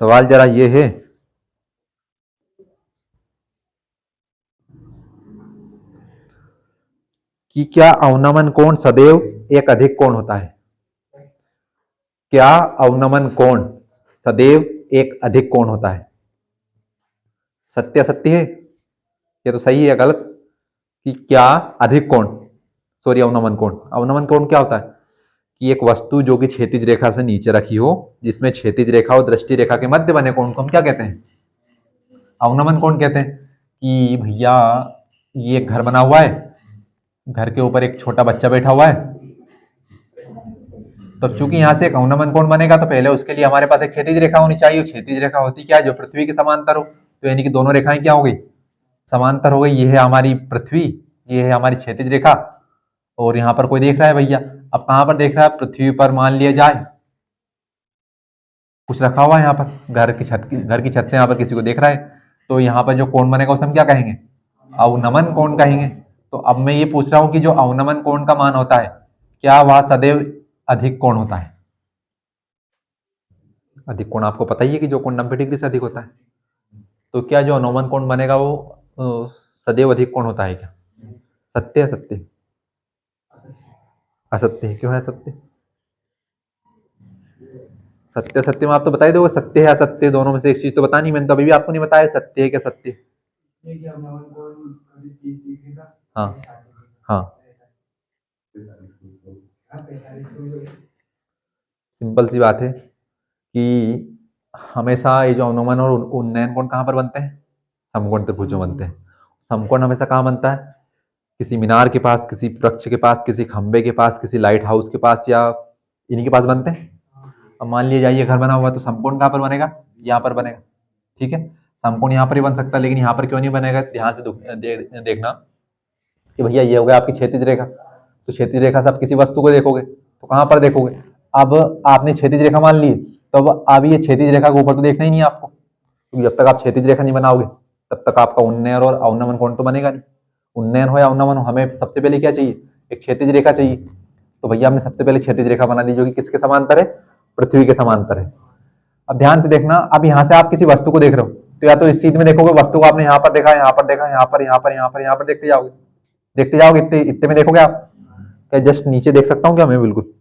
सवाल जरा ये है कि क्या अवनमन कोण सदैव एक अधिक कोण होता है? क्या अवनमन कोण सदैव एक अधिक कोण होता है? सत्य असत्य है, ये तो सही है गलत? कि क्या अधिक कोण, सॉरी, अवनमन कोण। अवनमन कोण क्या होता है? कि एक वस्तु जो कि क्षैतिज रेखा से नीचे रखी हो, जिसमें क्षैतिज रेखा और दृष्टि रेखा के मध्य बने कोण को हम क्या कहते हैं? अवनमन कोण कहते हैं। कि भैया ये एक घर बना हुआ है, घर के ऊपर एक छोटा बच्चा बैठा हुआ है, तो चूंकि यहाँ से एक अवनमन कोण बनेगा तो पहले उसके लिए हमारे पास एक क्षैतिज रेखा होनी चाहिए। क्षैतिज रेखा होती क्या है? जो पृथ्वी के समांतर हो। तो यानी कि दोनों रेखाएं क्या हो गई? समांतर हो गई। ये है हमारी पृथ्वी, ये है हमारी क्षैतिज रेखा, और यहाँ पर कोई देख रहा है भैया। अब कहां पर देख रहा है? पृथ्वी पर मान लिया जाए कुछ रखा हुआ है यहाँ पर, घर की छत से यहाँ पर किसी को देख रहा है, तो यहाँ पर जो कोण बनेगा उसे हम क्या कहेंगे? अवनमन कोण कहेंगे। तो अब मैं ये पूछ रहा हूं कि जो अवनमन कोण का मान होता है, क्या वह सदैव अधिक कोण होता है? अधिक कोण आपको पता ही है कि जो कोण 90 डिग्री से अधिक होता है, तो क्या जो अवनमन कोण बनेगा वो सदैव अधिक कोण होता है क्या? सत्य है? सत्य, असत्य है? क्यों है सत्य? सत्य सत्य में आप तो बता ही दोगे, सत्य है असत्य, दोनों में से एक चीज तो बतानी। मैंने तो अभी भी आपको नहीं बताया सत्य है क्या सत्य। हाँ हाँ, सिंपल सी बात है कि हमेशा ये जो अनुमान और उन्नयन कोण कहाँ पर बनते हैं, समकोण त्रिभुज में बनते हैं। समकोण हमेशा कहाँ बनता है, किसी मीनार के पास, किसी वृक्ष के पास, किसी खंबे के पास, किसी लाइट हाउस के पास, या इन्हीं के पास बनते हैं। अब मान लीजिए जाइए घर बना हुआ तो समकोण कहाँ पर बनेगा, यहाँ पर बनेगा। ठीक है, समकोण यहाँ पर ही बन सकता है, लेकिन यहाँ पर क्यों नहीं बनेगा, ध्यान से देखना कि भैया ये हो गया आपकी क्षैतिज रेखा। तो क्षैतिज रेखा से आप किसी वस्तु को देखोगे तो कहाँ पर देखोगे, अब आपने क्षैतिज रेखा मान ली, तो अब ये क्षैतिज रेखा के ऊपर तो देखना ही नहीं है आपको, क्योंकि जब तक आप क्षैतिज रेखा नहीं बनाओगे तब तक आपका उन्नयन और अवनमन कोण तो बनेगा नहीं। उन्नयन हो या अवनमन हो, हमें सबसे पहले क्या चाहिए, एक क्षैतिज रेखा चाहिए। तो भैया हमने सबसे पहले क्षैतिज रेखा बना दी जो कि किसके समांतर है, पृथ्वी के समांतर है। अब ध्यान से देखना, अब यहाँ से आप किसी वस्तु को देख रहे हो तो या तो इस चीज में देखोगे, वस्तु को आपने यहाँ पर देखा, यहाँ पर देखा, यहाँ पर, यहाँ पर, यहाँ पर, यहाँ पर देखते जाओगे, देखते जाओगे, इतने इतने में देखोगे आप। क्या जस्ट नीचे देख सकता हूँ क्या मैं, बिल्कुल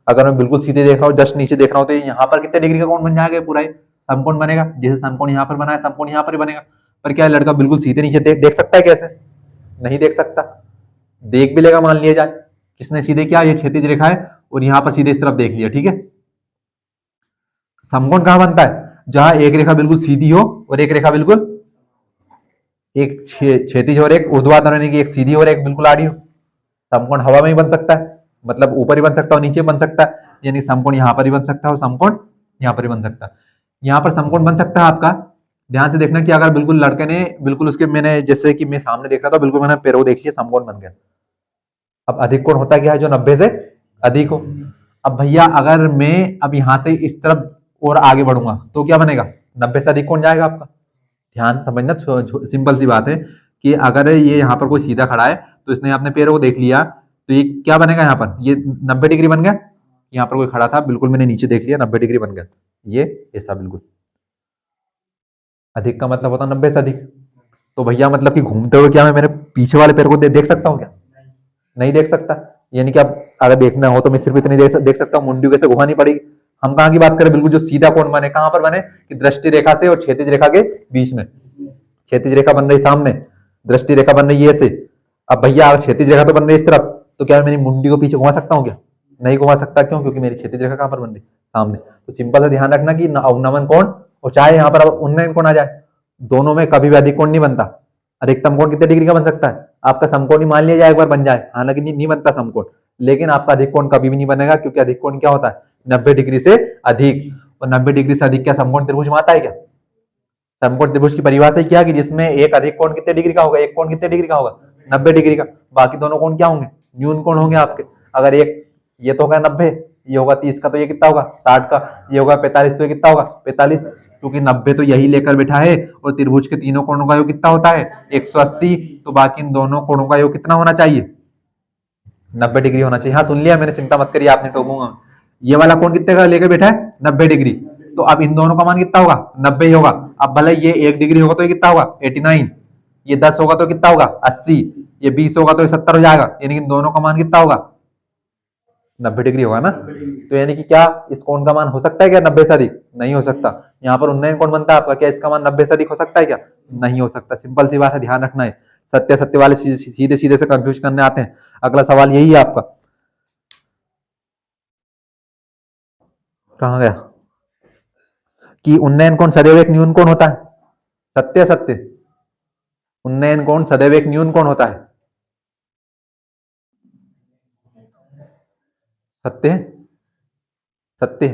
अगर मैं बिल्कुल सीधे देख रहा हूँ, जस्ट नीचे देख रहा हूँ, तो यहाँ पर कितने डिग्री का कोण बन जाएगा, पूरा ही समकोण बनेगा। जैसे समकोण यहाँ पर बना है, समकोण यहाँ पर ही बनेगा। पर क्या लड़का बिल्कुल सीधे नीचे देख सकता है, कैसे नहीं देख सकता, देख भी लेगा मान लिया जाए, किसने सीधे किया, ये क्षैतिज रेखा है और यहाँ पर सीधे इस तरफ देख लिया। ठीक है, समकोण कहाँ बनता है, जहां एक रेखा बिल्कुल सीधी हो और एक रेखा बिल्कुल, एक क्षैतिज और एक ऊर्ध्वाधर, यानी कि एक सीधी और एक बिल्कुल आड़ी हो। समकोण हवा में ही बन सकता है, मतलब ऊपर ही बन सकता है और नीचे बन सकता है, यानी समकोण यहाँ पर ही बन सकता है और समकोण यहाँ पर ही बन सकता है। यहाँ पर समकोण बन सकता है आपका, ध्यान से देखना कि अगर बिल्कुल लड़के ने बिल्कुल उसके, मैंने जैसे कि मैं सामने देख रहा था, बिल्कुल मैंने पैरों देख लिया, समकोण बन गया। अब अधिक कोण होता क्या है, जो 90 से अधिक हो। अब भैया अगर मैं अब यहाँ से इस तरफ और आगे बढ़ूंगा तो क्या बनेगा, 90 से अधिक कोण जाएगा आपका। ध्यान से समझना, सिंपल सी बात है कि अगर ये यहाँ पर कोई सीधा खड़ा है तो इसने अपने पैरों को देख लिया, तो ये क्या बनेगा, यहाँ पर ये 90 डिग्री बन गया। यहाँ पर कोई खड़ा था, बिल्कुल मैंने नीचे देख लिया, 90 डिग्री बन गया, ये ऐसा बिल्कुल। अधिक का मतलब होता है 90 से अधिक। तो भैया मतलब कि घूमते हुए क्या मैं मेरे पीछे वाले पैर को देख सकता हूँ क्या, नहीं देख सकता। यानी कि अब अगर देखना हो तो मैं सिर्फ इतनी देख सकता हूँ, मुंडी कैसे घुमानी पड़ेगी। हम कहाँ की बात करें, बिल्कुल जो सीधा कोण बने, कहां पर बने कि दृष्टि रेखा से और क्षैतिज रेखा के बीच में। क्षैतिज रेखा बन रही सामने, दृष्टि रेखा बन रही है ऐसे। अब भैया क्षैतिज रेखा तो बन रही है इस तरफ, तो क्या मेरी मुंडी को पीछे घुमा सकता हूँ क्या, नहीं घुमा सकता। क्यों, क्योंकि मेरी क्षैतिज रेखा कहां पर बन रही, सामने। तो सिंपल से ध्यान रखना कि अवनमन कोण और चाहे यहाँ पर उन्नयन कोण आ जाए, दोनों में कभी भी अधिक कोण नहीं बनता। अधिकतम कोण कितने डिग्री का बन सकता है, आपका समकोण ही मान लिया जाए एक बार बन जाए, हालांकि नहीं बनता समकोण, लेकिन आपका अधिक कोण कभी भी नहीं बनेगा, क्योंकि अधिक कोण क्या होता है, 90 डिग्री से अधिक। और 90 डिग्री से अधिक क्या समकोण त्रिभुज में आता है क्या। समकोण त्रिभुज की परिभाषा क्या, कि जिसमें एक अधिक कोण कितने डिग्री का होगा, एक कोण कितने डिग्री का होगा, 90 डिग्री का। बाकी दोनों कोण क्या होंगे, न्यून कोण होंगे आपके। अगर एक ये तो होगा 90, ये होगा 30 का, तो ये कितना होगा 60 का, ये होगा 45, तो ये कितना होगा 45, क्योंकि 90 तो यही लेकर बैठा है। और त्रिभुज के तीनों कोणों का योग कितना होता है 180, तो बाकी इन दोनों कोणों का योग कितना होना चाहिए, 90 डिग्री होना चाहिए। हाँ सुन लिया मैंने, चिंता मत करिए, आपने टोकूंगा। ये वाला कोण कितने का लेकर बैठा है 90 डिग्री, तो अब इन दोनों का मान कितना होगा 90 ही होगा। अब भले ये 1 डिग्री होगा तो ये कितना होगा 89, ये 10 होगा तो कितना होगा 80, ये 20 होगा तो ये 70 हो जाएगा, यानी कि इन दोनों का मान कितना होगा 90 डिग्री होगा ना। तो यानी कि क्या इस कोण का मान हो सकता है क्या 90 से अधिक, नहीं हो सकता। यहाँ पर उन्नयन कोण बनता है आपका, क्या इसका मान 90 से अधिक हो सकता है क्या, नहीं हो सकता। सिंपल सी बात है, ध्यान रखना है। सत्य सत्य वाले सीधे सीधे से कंफ्यूज करने आते हैं। अगला सवाल यही है आपका, कहां गया, कि उन्नयन कोण सदैव एक न्यून कोण होता है। सत्य सत्य, उन्नयन कोण सदैव एक न्यून कोण होता है। सत्य सत्य,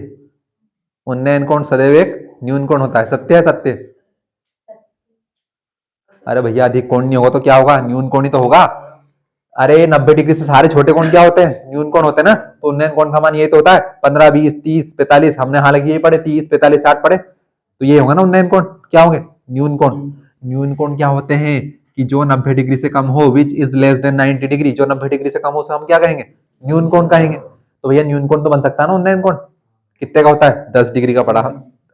उन्नयन कोण सदैव एक न्यून कोण होता है, सत्य है सत्य। अरे भैया अधिक कोण नहीं होगा तो क्या होगा, न्यून कोण ही तो होगा। अरे 90 डिग्री से सारे छोटे कोण क्या होते हैं, न्यून कोण होते हैं ना। तो उन्नयन कोण का मान यही तो होता है 15, 20, 30, 45, हमने हालांकि यही पढ़े 30, 45, 60 पढ़े, तो ये होगा ना उन्नयन कोण। क्या होंगे न्यून कोण। न्यून कोण क्या होते हैं कि जो 90 डिग्री से कम हो, which is less than 90 degree, जो 90 डिग्री से कम हो उसे हम क्या कहेंगे, न्यून कोण कहेंगे। तो भैया न्यून कोण तो बन सकता है ना उन्नयन कोण। कितने का होता है 10 डिग्री का पढ़ा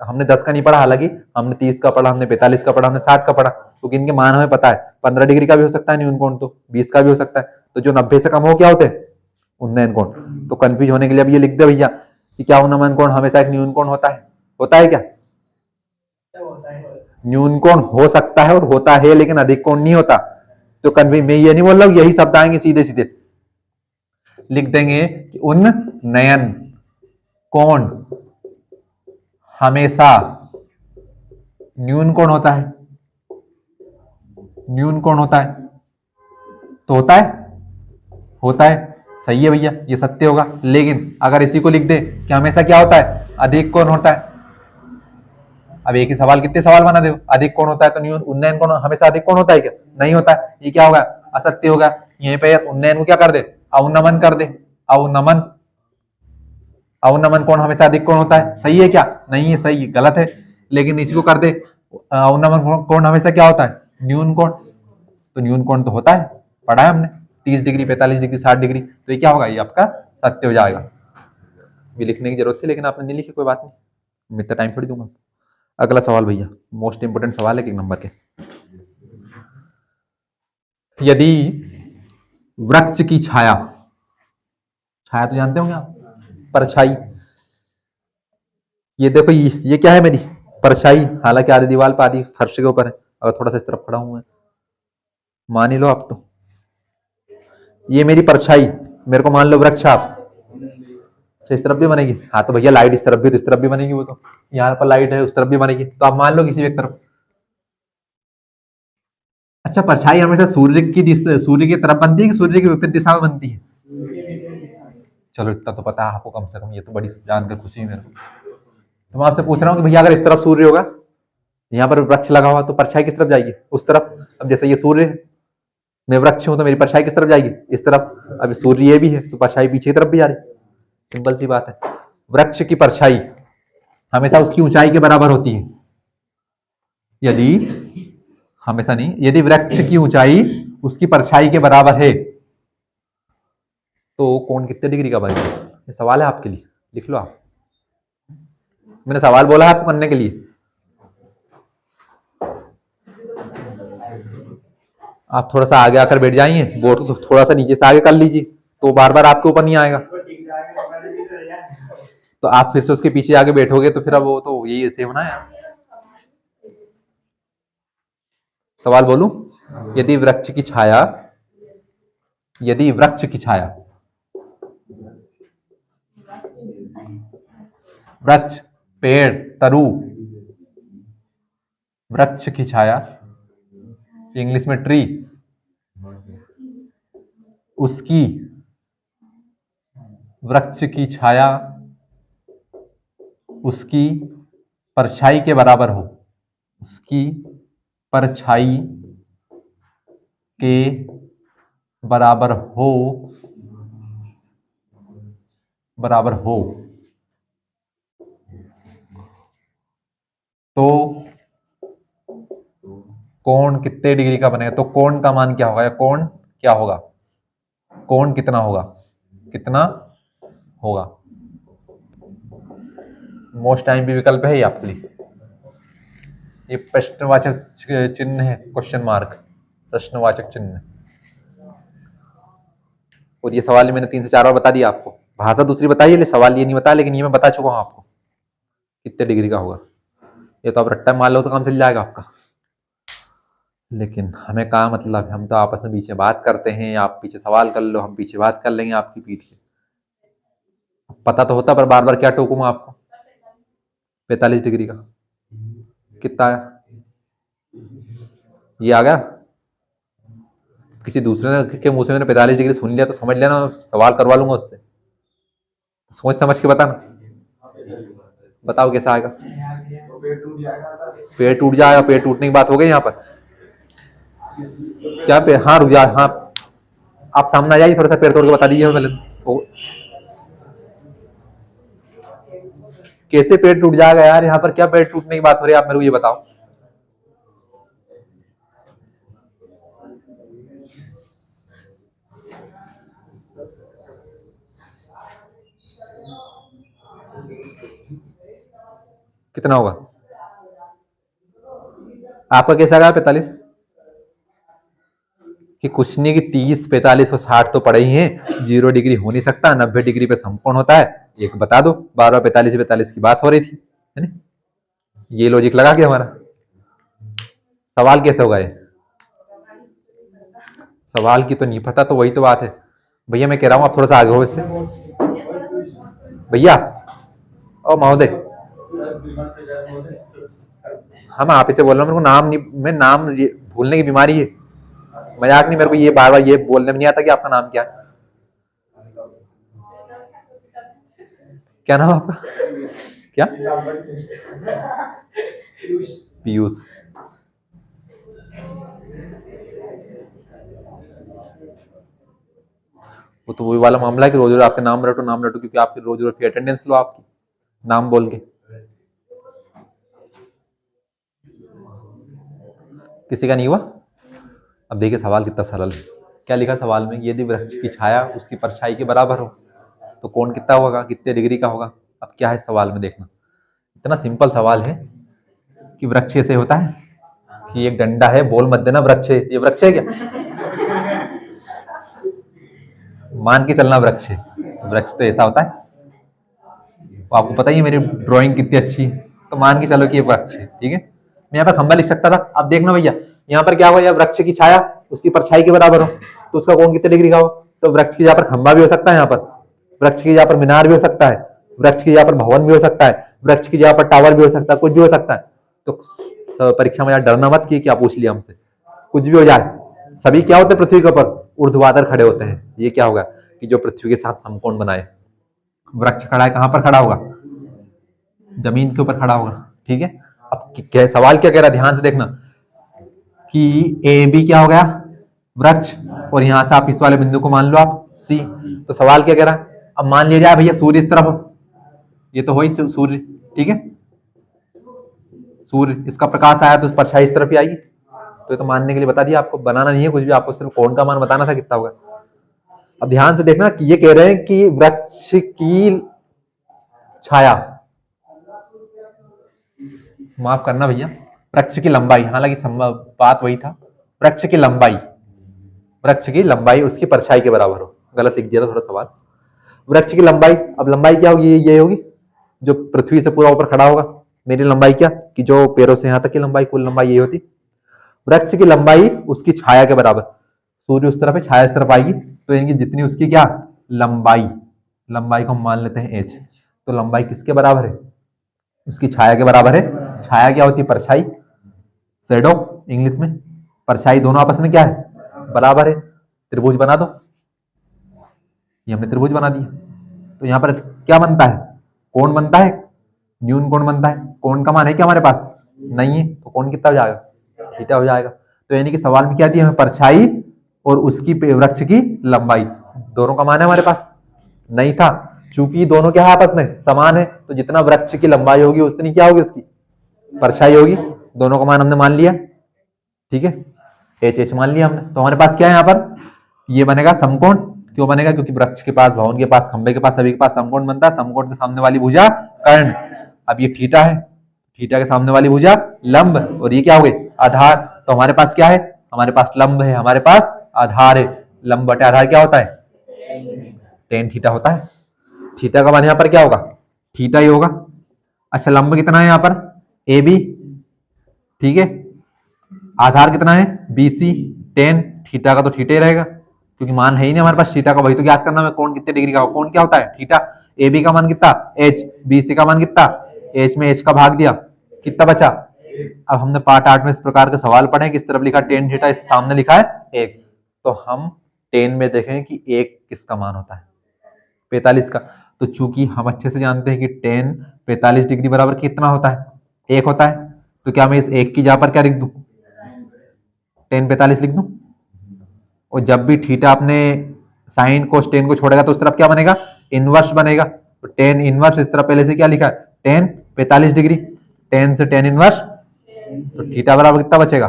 हमने, 10 का नहीं पढ़ा, हालांकि हमने 30 का पढ़ा, हमने 45 का पढ़ा, हमने 60 का पढ़ा, क्योंकि इनके मान हमें पता है। 15 डिग्री का भी हो सकता है न्यून कोण, तो 20 का भी हो सकता है। तो जो 90 से कम हो क्या होते हैं उन्नयन कोण। तो कंफ्यूज होने के लिए अब ये लिख दे भैया, कि क्या अवनमन कोण हमेशा एक न्यून कोण होता है क्या? न्यून कोण हो सकता है और होता है, लेकिन अधिक कोण नहीं होता। तो कन्वी मैं ये नहीं बोल रहा हूँ यही शब्द आएंगे सीधे सीधे, लिख देंगे कि उन नयन कोण हमेशा न्यून कोण होता है, न्यून कोण होता है, तो होता है, सही है भैया, ये सत्य होगा। लेकिन अगर इसी को लिख दे कि हमेशा क्या होता है, अधिक कोण होता है, अब एक ही सवाल कितने सवाल बना दे, अधिक कोण होता है तो न्यून उन्नयन कोण हमेशा अधिक कोण होता है क्या? नहीं होता है, ये क्या होगा, असत्य होगा। यहीं पे उन्नयन को क्या कर दे, अवनमन कर दे, अवनमन, अवनमन कोण हमेशा अधिक कोण होता है, सही है क्या? नहीं है, सही है, गलत है। लेकिन इसी को कर दे अवनमन कोण हमेशा क्या होता है, न्यून कोण, तो न्यून कोण तो होता है, पढ़ा है हमने, 30 डिग्री, 45 डिग्री, 60 डिग्री, तो ये क्या होगा, ये आपका सत्य हो जाएगा। ये लिखने की जरूरत थी लेकिन आपने नहीं लिखी, कोई बात नहीं, मैं इतना टाइम थोड़ी दूंगा। अगला सवाल भैया, मोस्ट इंपोर्टेंट सवाल है 1 नंबर के। यदि वृक्ष की छाया, छाया तो जानते होंगे आप, परछाई, ये देखो ये क्या है, मेरी परछाई, हालांकि आधी दीवार पर आधी फर्श के ऊपर है, अगर थोड़ा सा इस तरफ खड़ा हूं मैं, मान ही लो आप, तो ये मेरी परछाई, मेरे को मान लो वृक्ष आप, तो इस तरफ भी बनेगी, हाँ तो भैया लाइट इस तरफ भी तो इस तरफ भी बनेगी, वो तो यहाँ पर लाइट है उस तरफ भी बनेगी, तो आप मान लो किसी एक तरफ। अच्छा, परछाई हमेशा सूर्य की तरफ बनती है कि सूर्य की विपरीत दिशा में बनती है? चलो इतना तो पता है आपको कम से कम, ये तो बड़ी जानकर खुशी है मेरे को। तो मैं आपसे पूछ रहा हूँ कि भैया अगर इस तरफ सूर्य होगा, यहाँ पर वृक्ष लगा हुआ, तो परछाई किस तरफ जाएगी, उस तरफ। अब जैसे ये सूर्य है, मैं वृक्ष हूं, तो मेरी परछाई किस तरफ जाएगी, इस तरफ। अब सूर्य ये भी है तो परछाई पीछे की तरफ भी जा रही, सिंपल सी बात है। वृक्ष की परछाई हमेशा उसकी ऊंचाई के बराबर होती है, यदि, हमेशा नहीं, यदि वृक्ष की ऊंचाई उसकी परछाई के बराबर है, तो कोण कितने डिग्री का बनेगा? ये सवाल है आपके लिए, लिख लो आप, मैंने सवाल बोला है आपको करने के लिए। आप थोड़ा सा आगे आकर बैठ जाइए, बोर्ड को थोड़ा सा नीचे से आगे कर लीजिए, तो बार बार आपके ऊपर नहीं आएगा। तो आप फिर से उसके पीछे आगे बैठोगे तो फिर अब वो तो यही ऐसे होना है। सवाल बोलूं, यदि वृक्ष की छाया, यदि वृक्ष की छाया, वृक्ष, पेड़, तरु, वृक्ष की छाया, इंग्लिश में ट्री, उसकी, वृक्ष की छाया उसकी परछाई के बराबर हो, उसकी परछाई के बराबर हो, बराबर हो, तो कोण कितने डिग्री का बनेगा, तो कोण का मान क्या होगा, या कोण क्या होगा, कोण कितना होगा, कितना होगा। मोस्ट टाइम भी विकल्प है ये आपके लिए, ये प्रश्नवाचक चिन्ह है, क्वेश्चन मार्क, प्रश्नवाचक चिन्ह। और ये सवाल मैंने 3 से 4 बार बता दिया आपको, भाषा दूसरी बताइए, ले सवाल ये नहीं बताया, लेकिन ये मैं बता चुका हूं आपको कितने डिग्री का होगा। ये तो आप रट्टा मान लो तो काम चल जाएगा आपका, लेकिन हमें क्या मतलब है, हम तो आपस में पीछे बात करते हैं, आप पीछे सवाल कर लो, हम पीछे बात कर लेंगे आपकी पीठ से। पता तो होता, पर बार बार क्या टोकूं मैं आपको। 45 डिग्री का कितना आया, ये आ गया। किसी दूसरे के मुंह से मैंने 45 डिग्री सुन लिया तो समझ लेना सवाल करवा लूंगा उससे, सोच समझ के बताना, बताओ कैसा आएगा। पेड़ टूट जाएगा, पेड़ टूटने की बात हो गई यहाँ पर, क्या पेड़, हाँ रुक जाए, हाँ आप सामने आ जाइए, थोड़ा सा पेड़ तोड़ के बता दीजिए पहले तो। कैसे पेड़ टूट जाएगा यार, यहाँ पर क्या पेड़ टूटने की बात हो रही है, आप मेरे को ये बताओ। कितना होगा आपका, कैसा आया 45? कि कुछ नहीं कि 30, 45 और 60 तो पड़े ही हैं, 0 डिग्री हो नहीं सकता, 90 डिग्री पे समकोण होता है, एक बता दो। 12, 45, 45 की बात हो रही थी, है ना? ये लॉजिक लगा के हमारा सवाल कैसे होगा ये? सवाल की तो नहीं पता, तो वही तो बात है भैया। मैं कह रहा हूँ आप थोड़ा सा आगे हो इससे भैया। ओ महोदय, हाँ मैं आप इसे बोल रहा हूँ, मेरे को नाम नहीं, मैं नाम भूलने की बीमारी है, मजाक नहीं। मेरे को ये बार बार ये बोलने में नहीं आता कि आपका नाम क्या है। क्या नाम आपका? क्या? पीयूष। वो तो वही वाला मामला है कि रोज रोज आपके नाम रटो, क्योंकि आपकी रोज रोज की अटेंडेंस लो आपकी नाम बोल के। किसी का नहीं हुआ? अब देखिए सवाल कितना सरल है। क्या लिखा सवाल में? यदि वृक्ष की छाया उसकी परछाई के बराबर हो तो कोण कितना होगा, कितने डिग्री का होगा? अब क्या है सवाल में देखना, इतना सिंपल सवाल है कि वृक्ष ऐसे होता है कि एक डंडा है, बोल मत देना वृक्ष है, ये वृक्ष है क्या? मान के चलना वृक्ष है, वृक्ष तो ऐसा होता है। तो आपको पता ही है मेरी ड्राइंग कितनी अच्छी है, तो मान के चलो कि ये वृक्ष है, ठीक है। मैं यहाँ पर खंबा लिख सकता था। अब देखना भैया, यहाँ पर क्या हुआ, या वृक्ष की छाया उसकी परछाई के बराबर हो तो उसका कोण कितने डिग्री का हो? तो वृक्ष की जगह पर खंबा भी हो सकता है, यहाँ पर वृक्ष की जगह पर मीनार भी हो सकता है, वृक्ष की जगह पर भवन भी हो सकता है, वृक्ष की जगह पर टावर भी हो सकता है, कुछ भी हो सकता है। तो परीक्षा में डरना मत कि क्या पूछ लिया हमसे, कुछ भी हो जाए। सभी क्या होते हैं पृथ्वी के ऊपर? ऊर्ध्वाधर खड़े होते हैं। ये क्या होगा कि जो पृथ्वी के साथ समकोण बनाए। वृक्ष खड़ा है, कहां पर खड़ा होगा? जमीन के ऊपर खड़ा होगा, ठीक है। अब क्या सवाल क्या कह रहा है, ध्यान से देखना कि ए बी क्या हो गया, वृक्ष, और यहां से आप इस वाले बिंदु को मान लो आप सी। तो सवाल क्या कह रहा है? अब मान लिया जाए भैया सूर्य इस तरफ हो, ये तो हो ही सूर्य, ठीक है। सूर्य, इसका प्रकाश आया तो परछाई इस तरफ ही आएगी। तो ये तो मानने के लिए बता दिया, आपको बनाना नहीं है कुछ भी, आपको सिर्फ कोण का मान बताना था कितना होगा। अब ध्यान से देखना कि ये कह रहे हैं कि वृक्ष की छाया, माफ करना भैया, वृक्ष की लंबाई, हालांकि बात वही था, वृक्ष की लंबाई, वृक्ष की लंबाई उसकी परछाई के बराबर हो। गलत लिख दिया था थोड़ा सवाल। वृक्ष की लंबाई, अब लंबाई क्या होगी? ये होगी जो पृथ्वी से पूरा ऊपर खड़ा होगा। मेरी लंबाई क्या कि जो पैरों से यहां तक की लंबाई, कुल लंबाई ये होती। वृक्ष की लंबाई उसकी छाया के बराबर, सूर्य उस तरफ है, छाया इस तरफ आएगी, तो इनकी जितनी उसकी क्या लंबाई, लंबाई को हम मान लेते हैं एच। तो लंबाई किसके बराबर है? उसकी छाया के बराबर है। छाया क्या होती है? परछाई, शैडो इंग्लिश में। परछाई दोनों आपस में क्या है? बराबर है। त्रिभुज बना दो, ये हमने त्रिभुज बना दिया। तो यहां पर क्या बनता है? कोण बनता है, न्यून कोण बनता है। कोण का मान है क्या हमारे पास? नहीं है, तो कोण कितना हो जाएगा? थीटा हो जाएगा। तो यानी कि सवाल में क्या दिया हमें? परछाई और उसकी वृक्ष की लंबाई, दोनों का मान है हमारे पास? नहीं था, चूंकि दोनों क्या है आपस में समान है, तो जितना वृक्ष की लंबाई होगी उतनी क्या होगी उसकी परछाई होगी। दोनों का मान हमने मान लिया, ठीक है, एच एच मान लिया हमने। तो हमारे पास क्या है यहाँ पर? ये बनेगा समकोण। क्यों बनेगा? क्योंकि वृक्ष के पास, भवन के पास, खंबे के पास, सभी के पास समकोण बनता है। समकोण के सामने वाली भुजा कर्ण। अब ये थीटा है, थीटा के सामने वाली भुजा लंब, और ये क्या हो गई? आधार। तो हमारे पास क्या है? हमारे पास लंब है, हमारे पास आधार है। लंब बटे आधार क्या होता है? टेन थीटा होता है। थीटा का मान यहाँ पर क्या होगा? थीटा ही होगा। अच्छा, लंब कितना है यहाँ पर? ए बी, ठीक है। आधार कितना है? बीसी। टेन थीटा का तो थीटा ही रहेगा, क्योंकि मान है ही नहीं हमारे पास थीटा का। वही तो ज्ञात करना है कोण कितने डिग्री का हो। कोण क्या होता है? थीटा। ए बी का मान कितना? एच। बीसी का मान कितना? एच में एच का भाग दिया, कितना बचा? अब हमने पार्ट 8 में इस प्रकार के सवाल पढ़े, किस तरफ लिखा टेन थीटा, इस सामने लिखा है एक। तो हम टेन में देखें कि एक किसका मान होता है? 45 का। तो चूंकि हम अच्छे से जानते हैं कि टेन 45 डिग्री बराबर कितना होता है? एक होता है। तो क्या मैं इस एक की जगह पर क्या लिख दूं? टेन 45 लिख दूं। और जब भी थीटा अपने साइन को टेन को छोड़ेगा तो उस तरफ क्या बनेगा? इनवर्स बनेगा। तो टेन इनवर्स इस तरफ पहले से क्या लिखा है? Ten 45 degree. टेन से टेन इनवर्स, तो थीटा बराबर कितना बचेगा?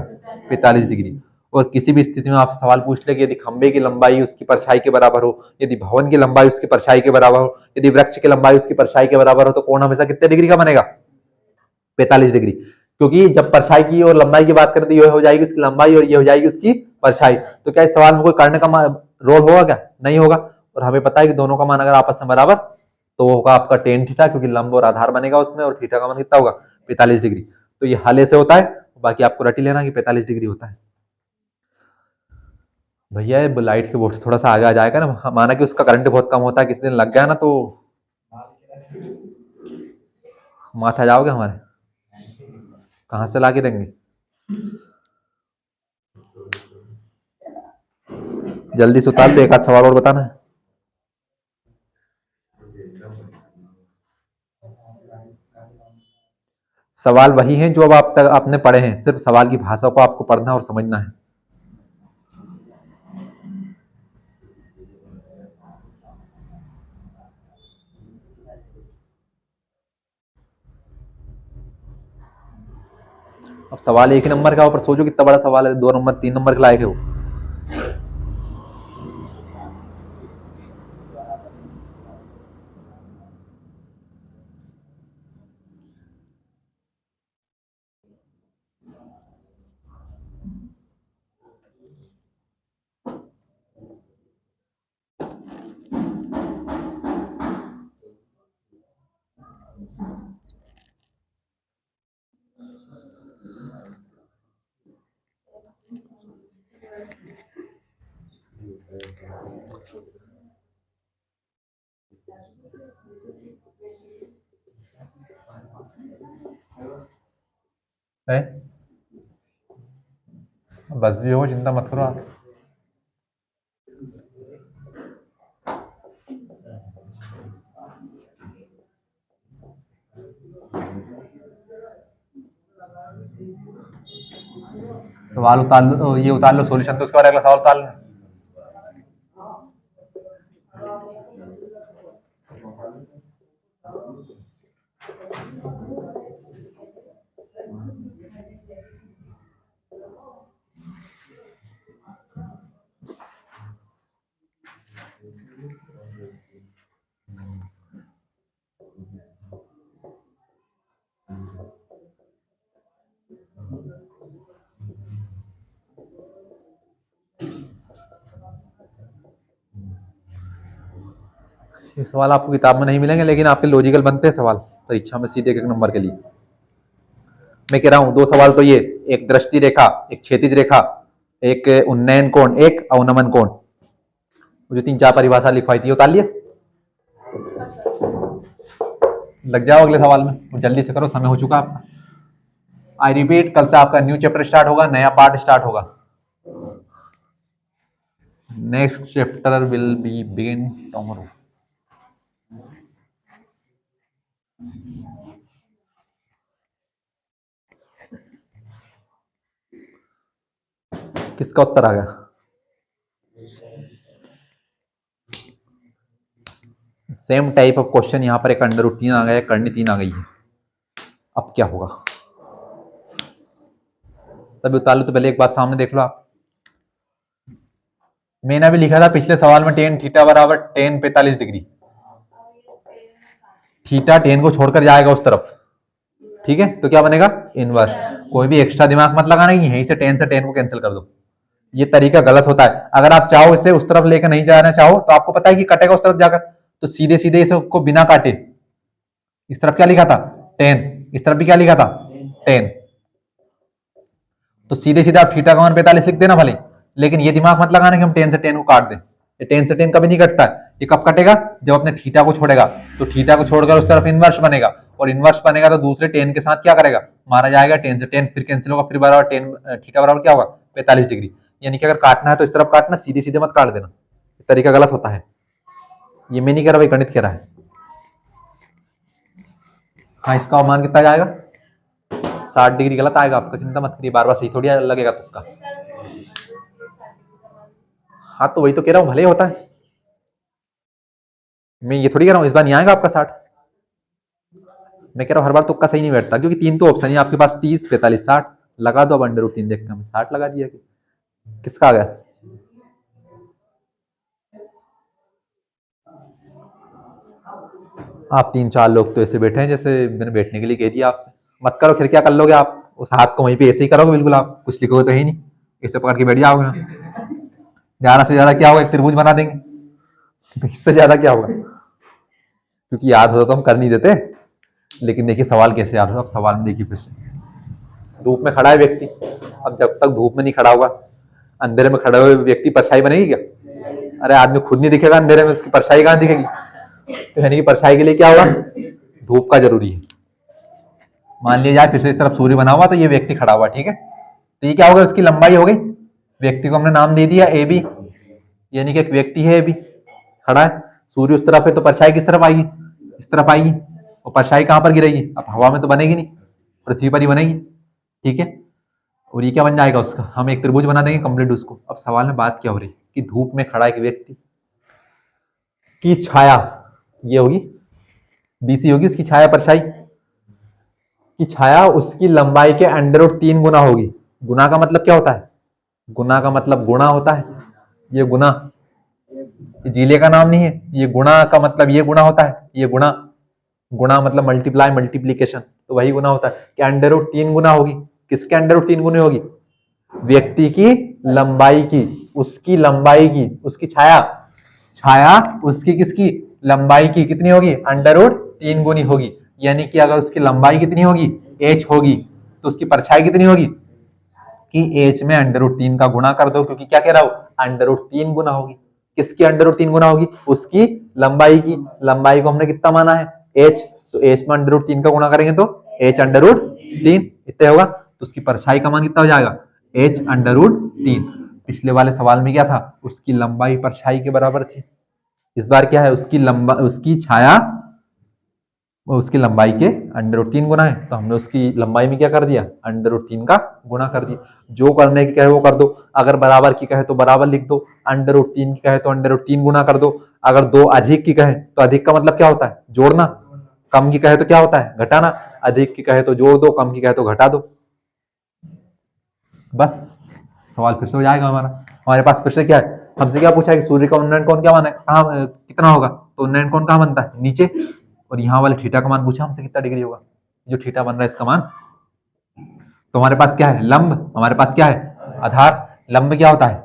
45 डिग्री। और किसी भी स्थिति में आप सवाल पूछ ले कि यदि खंबे की लंबाई उसकी परछाई के बराबर हो, यदि भवन की लंबाई उसकी परछाई के बराबर हो, यदि वृक्ष की लंबाई उसकी परछाई के बराबर हो, तो कोण हमेशा कितने डिग्री का बनेगा? 45 डिग्री। क्योंकि जब परछाई की और लंबाई की बात करें तो ये हो जाएगी उसकी लंबाई और ये हो जाएगी उसकी परछाई। तो क्या इस सवाल में कोई कर्ण का रोल होगा क्या? नहीं होगा। और हमें पता है कि दोनों का मान अगर आपस में बराबर तो वो होगा आपका टेन थीटा, क्योंकि लंब और आधार बनेगा उसमें, और थीटा का मान कितना होगा? 45 डिग्री। तो ये हले से होता है, बाकी आपको रटी लेना कि 45 डिग्री होता है। भैया ये लाइट के बोर्ड से थोड़ा सा आगे आ जाएगा ना, माना कि उसका करंट बहुत कम होता है, किसी दिन लग गया ना तो माथा जाओगे हमारे। कहाँ से ला के देंगे? जल्दी से उतार दो, एक आध सवाल और बताना है। सवाल वही हैं जो अब आप तक आपने पढ़े हैं, सिर्फ सवाल की भाषा को आपको पढ़ना और समझना है। अब सवाल एक ही नंबर का ऊपर सोचो कितना बड़ा सवाल है, 2 नंबर 3 नंबर के लायक है वो। है? बस भी हो, चिंता मत करो आप। सवाल उतार लो, ये उतार लो सॉल्यूशन, तो उसके बाद अगला सवाल उतार लो। ये सवाल आपको किताब में नहीं मिलेंगे, लेकिन आपके लॉजिकल बनते हैं सवाल परीक्षा में सीधे 1 नंबर के लिए। मैं कह रहा हूं 2 सवाल तो ये, एक दृष्टि रेखा, एक क्षैतिज रेखा, एक उन्नयन कोण, एक अवनमन कोण, जो 3-4 परिभाषा लिखवाई थी उतार लिया। लग जाओ अगले सवाल में, जल्दी से करो, समय हो चुका आपका। आई रिपीट, कल से आपका न्यू चैप्टर स्टार्ट होगा, नया पार्ट स्टार्ट होगा। Next chapter will be begin tomorrow. किसका उत्तर आ गया? सेम टाइप ऑफ क्वेश्चन यहाँ पर, एक अंडर रूट 3 आ गया, करनी 3 आ गई है। अब क्या होगा? सभी उतार लो, तो पहले एक बात सामने देख लो आप। मैंने अभी लिखा था पिछले सवाल में टेन थीटा बराबर टेन 45 डिग्री। थीटा टेन को छोड़कर जाएगा उस तरफ, ठीक है, तो क्या बनेगा? इनवर्स। कोई भी एक्स्ट्रा दिमाग मत लगाना, यहीं से टेन को कैंसिल कर दो। ये तरीका गलत होता है। अगर आप चाहो इसे उस तरफ लेकर नहीं जाना चाहो तो आपको पता है कि कटेगा उस तरफ जाकर, तो सीधे सीधे इसको बिना काटे इस तरफ क्या लिखा था? 10। इस तरफ भी क्या लिखा था? 10। तो सीधे सीधे आप थीटा का मान 45 लिख देना भले, लेकिन ये दिमाग मत लगाना कि हम 10 से 10 को काट दें। ये 10 से 10 कभी नहीं कटता है। ये कब कटेगा? जब अपने थीटा को छोड़ेगा। तो थीटा को छोड़कर उस तरफ इनवर्स बनेगा, और इनवर्स बनेगा तो दूसरे 10 के साथ क्या करेगा? मारा जाएगा 10 से 10, फिर कैंसिल होगा, फिर बराबर 10 थीटा बराबर क्या होगा? 45 डिग्री। यानी कि अगर काटना है तो इस तरफ काटना, सीधे सीधे मत काट देना, तरीका गलत होता है। ये मैं नहीं कह रहा भाई, गणित कह रहा है। हाँ, इसका मान कितना जाएगा? 60 डिग्री गलत आएगा आपका, चिंता मत करिए, बार बार सही थोड़ी लगेगा तुक्का। हाँ तो वही तो कह रहा हूँ, भले होता है। मैं ये थोड़ी कह रहा हूँ इस बार नहीं आएगा आपका 60। मैं कह रहा हूँ हर बार तुक्का सही नहीं बैठता, क्योंकि 3 तो ऑप्शन है आपके पास, 30, 45, 60 लगा दो। अब अंडर रूट 3 देखते हैं, 60 लगा दिया। किसका आ गया? आप 3-4 लोग तो ऐसे बैठे हैं जैसे मैंने बैठने के लिए कह दिया आपसे। मत करो, फिर क्या कर लोगे आप? उस हाथ को वहीं पे ऐसे ही करोगे बिल्कुल, आप कुछ लिखोगे तो है ही नहीं, ऐसे पकड़ के बैठ जाओगे यहाँ। ज्यादा से ज्यादा क्या होगा, एक त्रिभुज बना देंगे। इससे ज्यादा क्या होगा, क्योंकि याद होता तो हम कर नहीं देते। लेकिन देखिए सवाल कैसे याद होगा, अब सवाल में देखिए फिर से। धूप में खड़ा है व्यक्ति, अब जब तक धूप में नहीं खड़ा होगा, अंधेरे में खड़े हुए व्यक्ति परछाई बनेगी क्या? अरे आदमी खुद नहीं दिखेगा अंधेरे में, उसकी परछाई कहाँ दिखेगी? तो यानी कि परछाई के लिए क्या होगा, धूप का जरूरी है। मान लिया जाए फिर से इस तरफ सूर्य बना हुआ, तो ये व्यक्ति खड़ा हुआ, ठीक है, तो ये क्या होगा, उसकी लंबाई हो गई। व्यक्ति को हमने नाम दे दिया ए बी, यानी कि एक व्यक्ति है ए बी, खड़ा है, सूर्य उस तरफ है, तो परछाई किस तरफ आएगी, इस तरफ आएगी। और परछाई कहां पर गिरेगी, अब हवा में तो बनेगी नहीं, पृथ्वी पर ही बनेगी, ठीक है। और ये क्या बन जाएगा उसका, हम एक त्रिभुज बना देंगे कंप्लीट उसको। अब सवाल में बात क्या हो रही कि धूप में खड़ा एक व्यक्ति की छाया ये होगी, बीसी होगी उसकी छाया, परछाई की छाया उसकी लंबाई के अंडर रूट 3 गुना होगी। गुना का मतलब क्या होता है, गुना का मतलब गुणा होता है, ये गुना, ये जिले का नाम नहीं है, ये गुणा का मतलब ये गुणा होता है, ये गुणा, गुणा मतलब मल्टीप्लाई, मल्टीप्लीकेशन, तो वही गुना होता है कि अंडर रूट 3 गुना होगी। किसके अंडर रूट 3 गुनी होगी, व्यक्ति की लंबाई की, उसकी लंबाई की, उसकी छाया, छाया उसकी किसकी लंबाई की कितनी होगी, अंडर रूट 3 गुनी होगी। यानी कि अगर उसकी लंबाई कितनी होगी, h होगी, तो उसकी परछाई कितनी होगी कि h में अंडर रूट 3 का गुणा कर दो, क्योंकि क्या कह रहा हूं, अंडर रूट 3 गुना होगी। किसकी अंडर रूट 3 गुना होगी, उसकी लंबाई की, लंबाई को हमने कितना माना है, h, तो h में अंडर रूट 3 का गुणा करेंगे तो h अंडर रूट 3 इतने होगा, तो उसकी परछाई का मान कितना हो जाएगा, h अंडर रूट 3। पिछले वाले सवाल में क्या था, उसकी लंबाई परछाई के बराबर थी, इस बार क्या है, उसकी लंबा, उसकी छाया उसकी लंबाई के अंडर रूट 3 गुना है, तो हमने उसकी लंबाई में क्या कर दिया, अंडर रूट 3 का गुणा कर दिया। जो करने की कहे वो कर दो, अगर बराबर की कहे तो बराबर लिख दो, अंडर रूट 3 की कहे तो अंडर रूट 3 गुना कर दो, अगर दो अधिक की कहे तो अधिक का मतलब क्या होता है, जोड़ना, कम की कहे तो क्या होता है, घटाना, अधिक की कहे तो जोड़ दो, कम की कहे तो घटा दो, बस सवाल फिर से हो जाएगा हमारा। हमारे पास फिर से क्या है, हमसे क्या पूछा है कि सूर्य का उन्नयन कोण क्या माना है, कहाँ कितना होगा, तो उन्नयन कोण कहाँ बनता है, नीचे, और यहाँ वाले थीटा का मान पूछा हमसे कितना डिग्री होगा, जो थीटा बन रहा है इसका मान। तो हमारे पास क्या है, लंब, हमारे पास क्या है, आधार, लंब क्या होता है,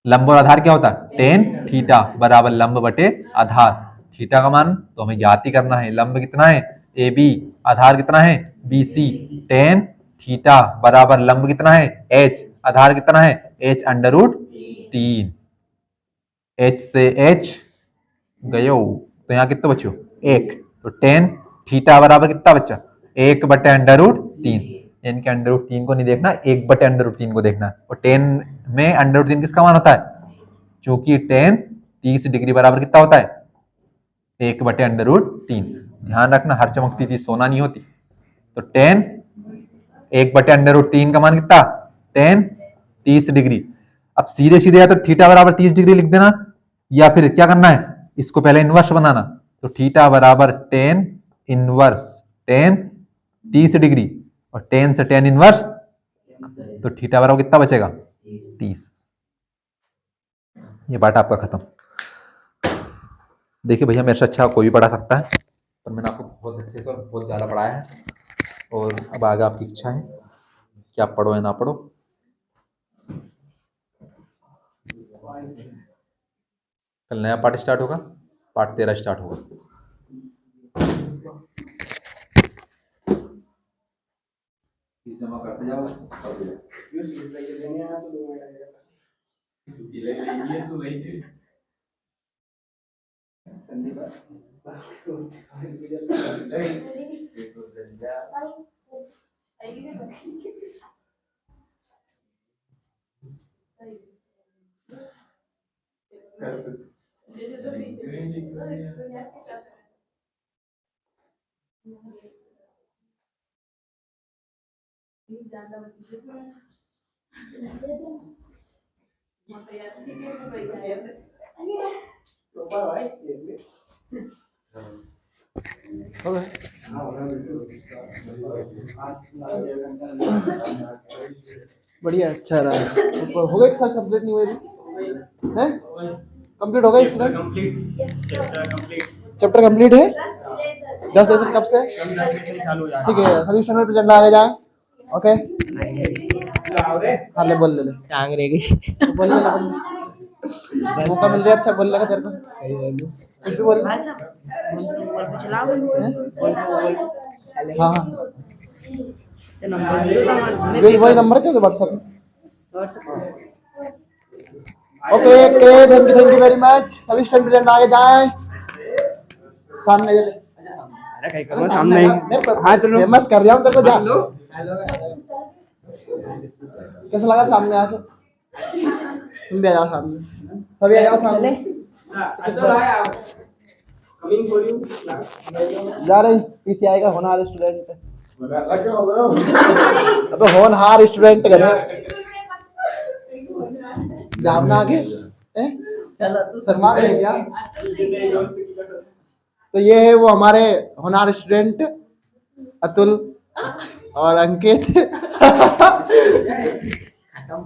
लंब और आधार क्या होता है, टेन थीटा बराबर लंब बटे आधार। थीटा का मान तो हमें ज्ञात ही करना है, लंब कितना है ए बी, आधार कितना है बी सी, टेन थीटा बराबर लंब कितना है एच, आधार कितना है एच अंडर रूट 3, एच से एच गयो, तो यहाँ कितना बच्चों एक, तो टेन थीटा बराबर कितना बच्चा, एक बटे अंडर रूट 3, यानी कि अंडर रूट 3 को नहीं देखना, एक बटे अंडर रूट 3 को देखना है। और टेन में अंडर रूट 3 किसका मान होता है, चूंकि टेन 30 डिग्री बराबर कितना होता है, एक बटे अंडर रूट 3। ध्यान रखना हर चमकती चीज सोना नहीं होती, तो टेन एक बटे अंडर रूट 3 का मान कितना, टेन 30 डिग्री। अब सीधे सीधे या तो थीटा बराबर 30 डिग्री लिख देना, या फिर क्या करना है, इसको पहले इनवर्स बनाना, तो थीटा बराबर टेन इनवर्स टेन 30 डिग्री, और टेन से टेन इनवर्स, तो थीटा बराबर कितना बचेगा 30। ये पार्ट आपका खत्म। देखिए भैया मेरे से अच्छा कोई भी पढ़ा सकता है, पर मैंने आपको बहुत अच्छे से और बहुत ज़्यादा पढ़ाया है, और अब आगे आपकी इच्छा है कि आप पढ़ो या ना पढ़ो। कल नया पार्ट स्टार्ट होगा, पार्ट 13 स्टार्ट होगा। जमा करते जाओ, बढ़िया अच्छा रहा है। हो गया एक साल कंप्लीट नहीं हुए हैं, कंप्लीट हो गया इसका, चैप्टर कंप्लीट है। 10 लेसन कब से, ठीक है सभी स्टैंडर्ड प्रेजेंट आगे जाए। ओके हाँ ले बोल ले टांग रह गई। बोल ले मौका मिल रहा है अच्छा बोलने का तेरे को कुछ भी बोल भाई साहब चलाओ हाँ हाँ तो नंबर दे दो हमारा वही नंबर है क्या WhatsApp okay okay thank you very much अभी स्टूडेंट आगे जाए सामने चले अरे कहीं करो सामने हाँ चलो फेमस कर रहा हूँ तेरे को जा कैसा लगा सामने आके तुम भी आ जाओ सामने सभी आ जाओ सामने जा रहे पीसीआई का होनहार स्टूडेंट अबे होनहार स्टूडेंट कर जामना आगे चलो शर्मा गए क्या तो ये है वो हमारे होनहार स्टूडेंट अतुल और अंकित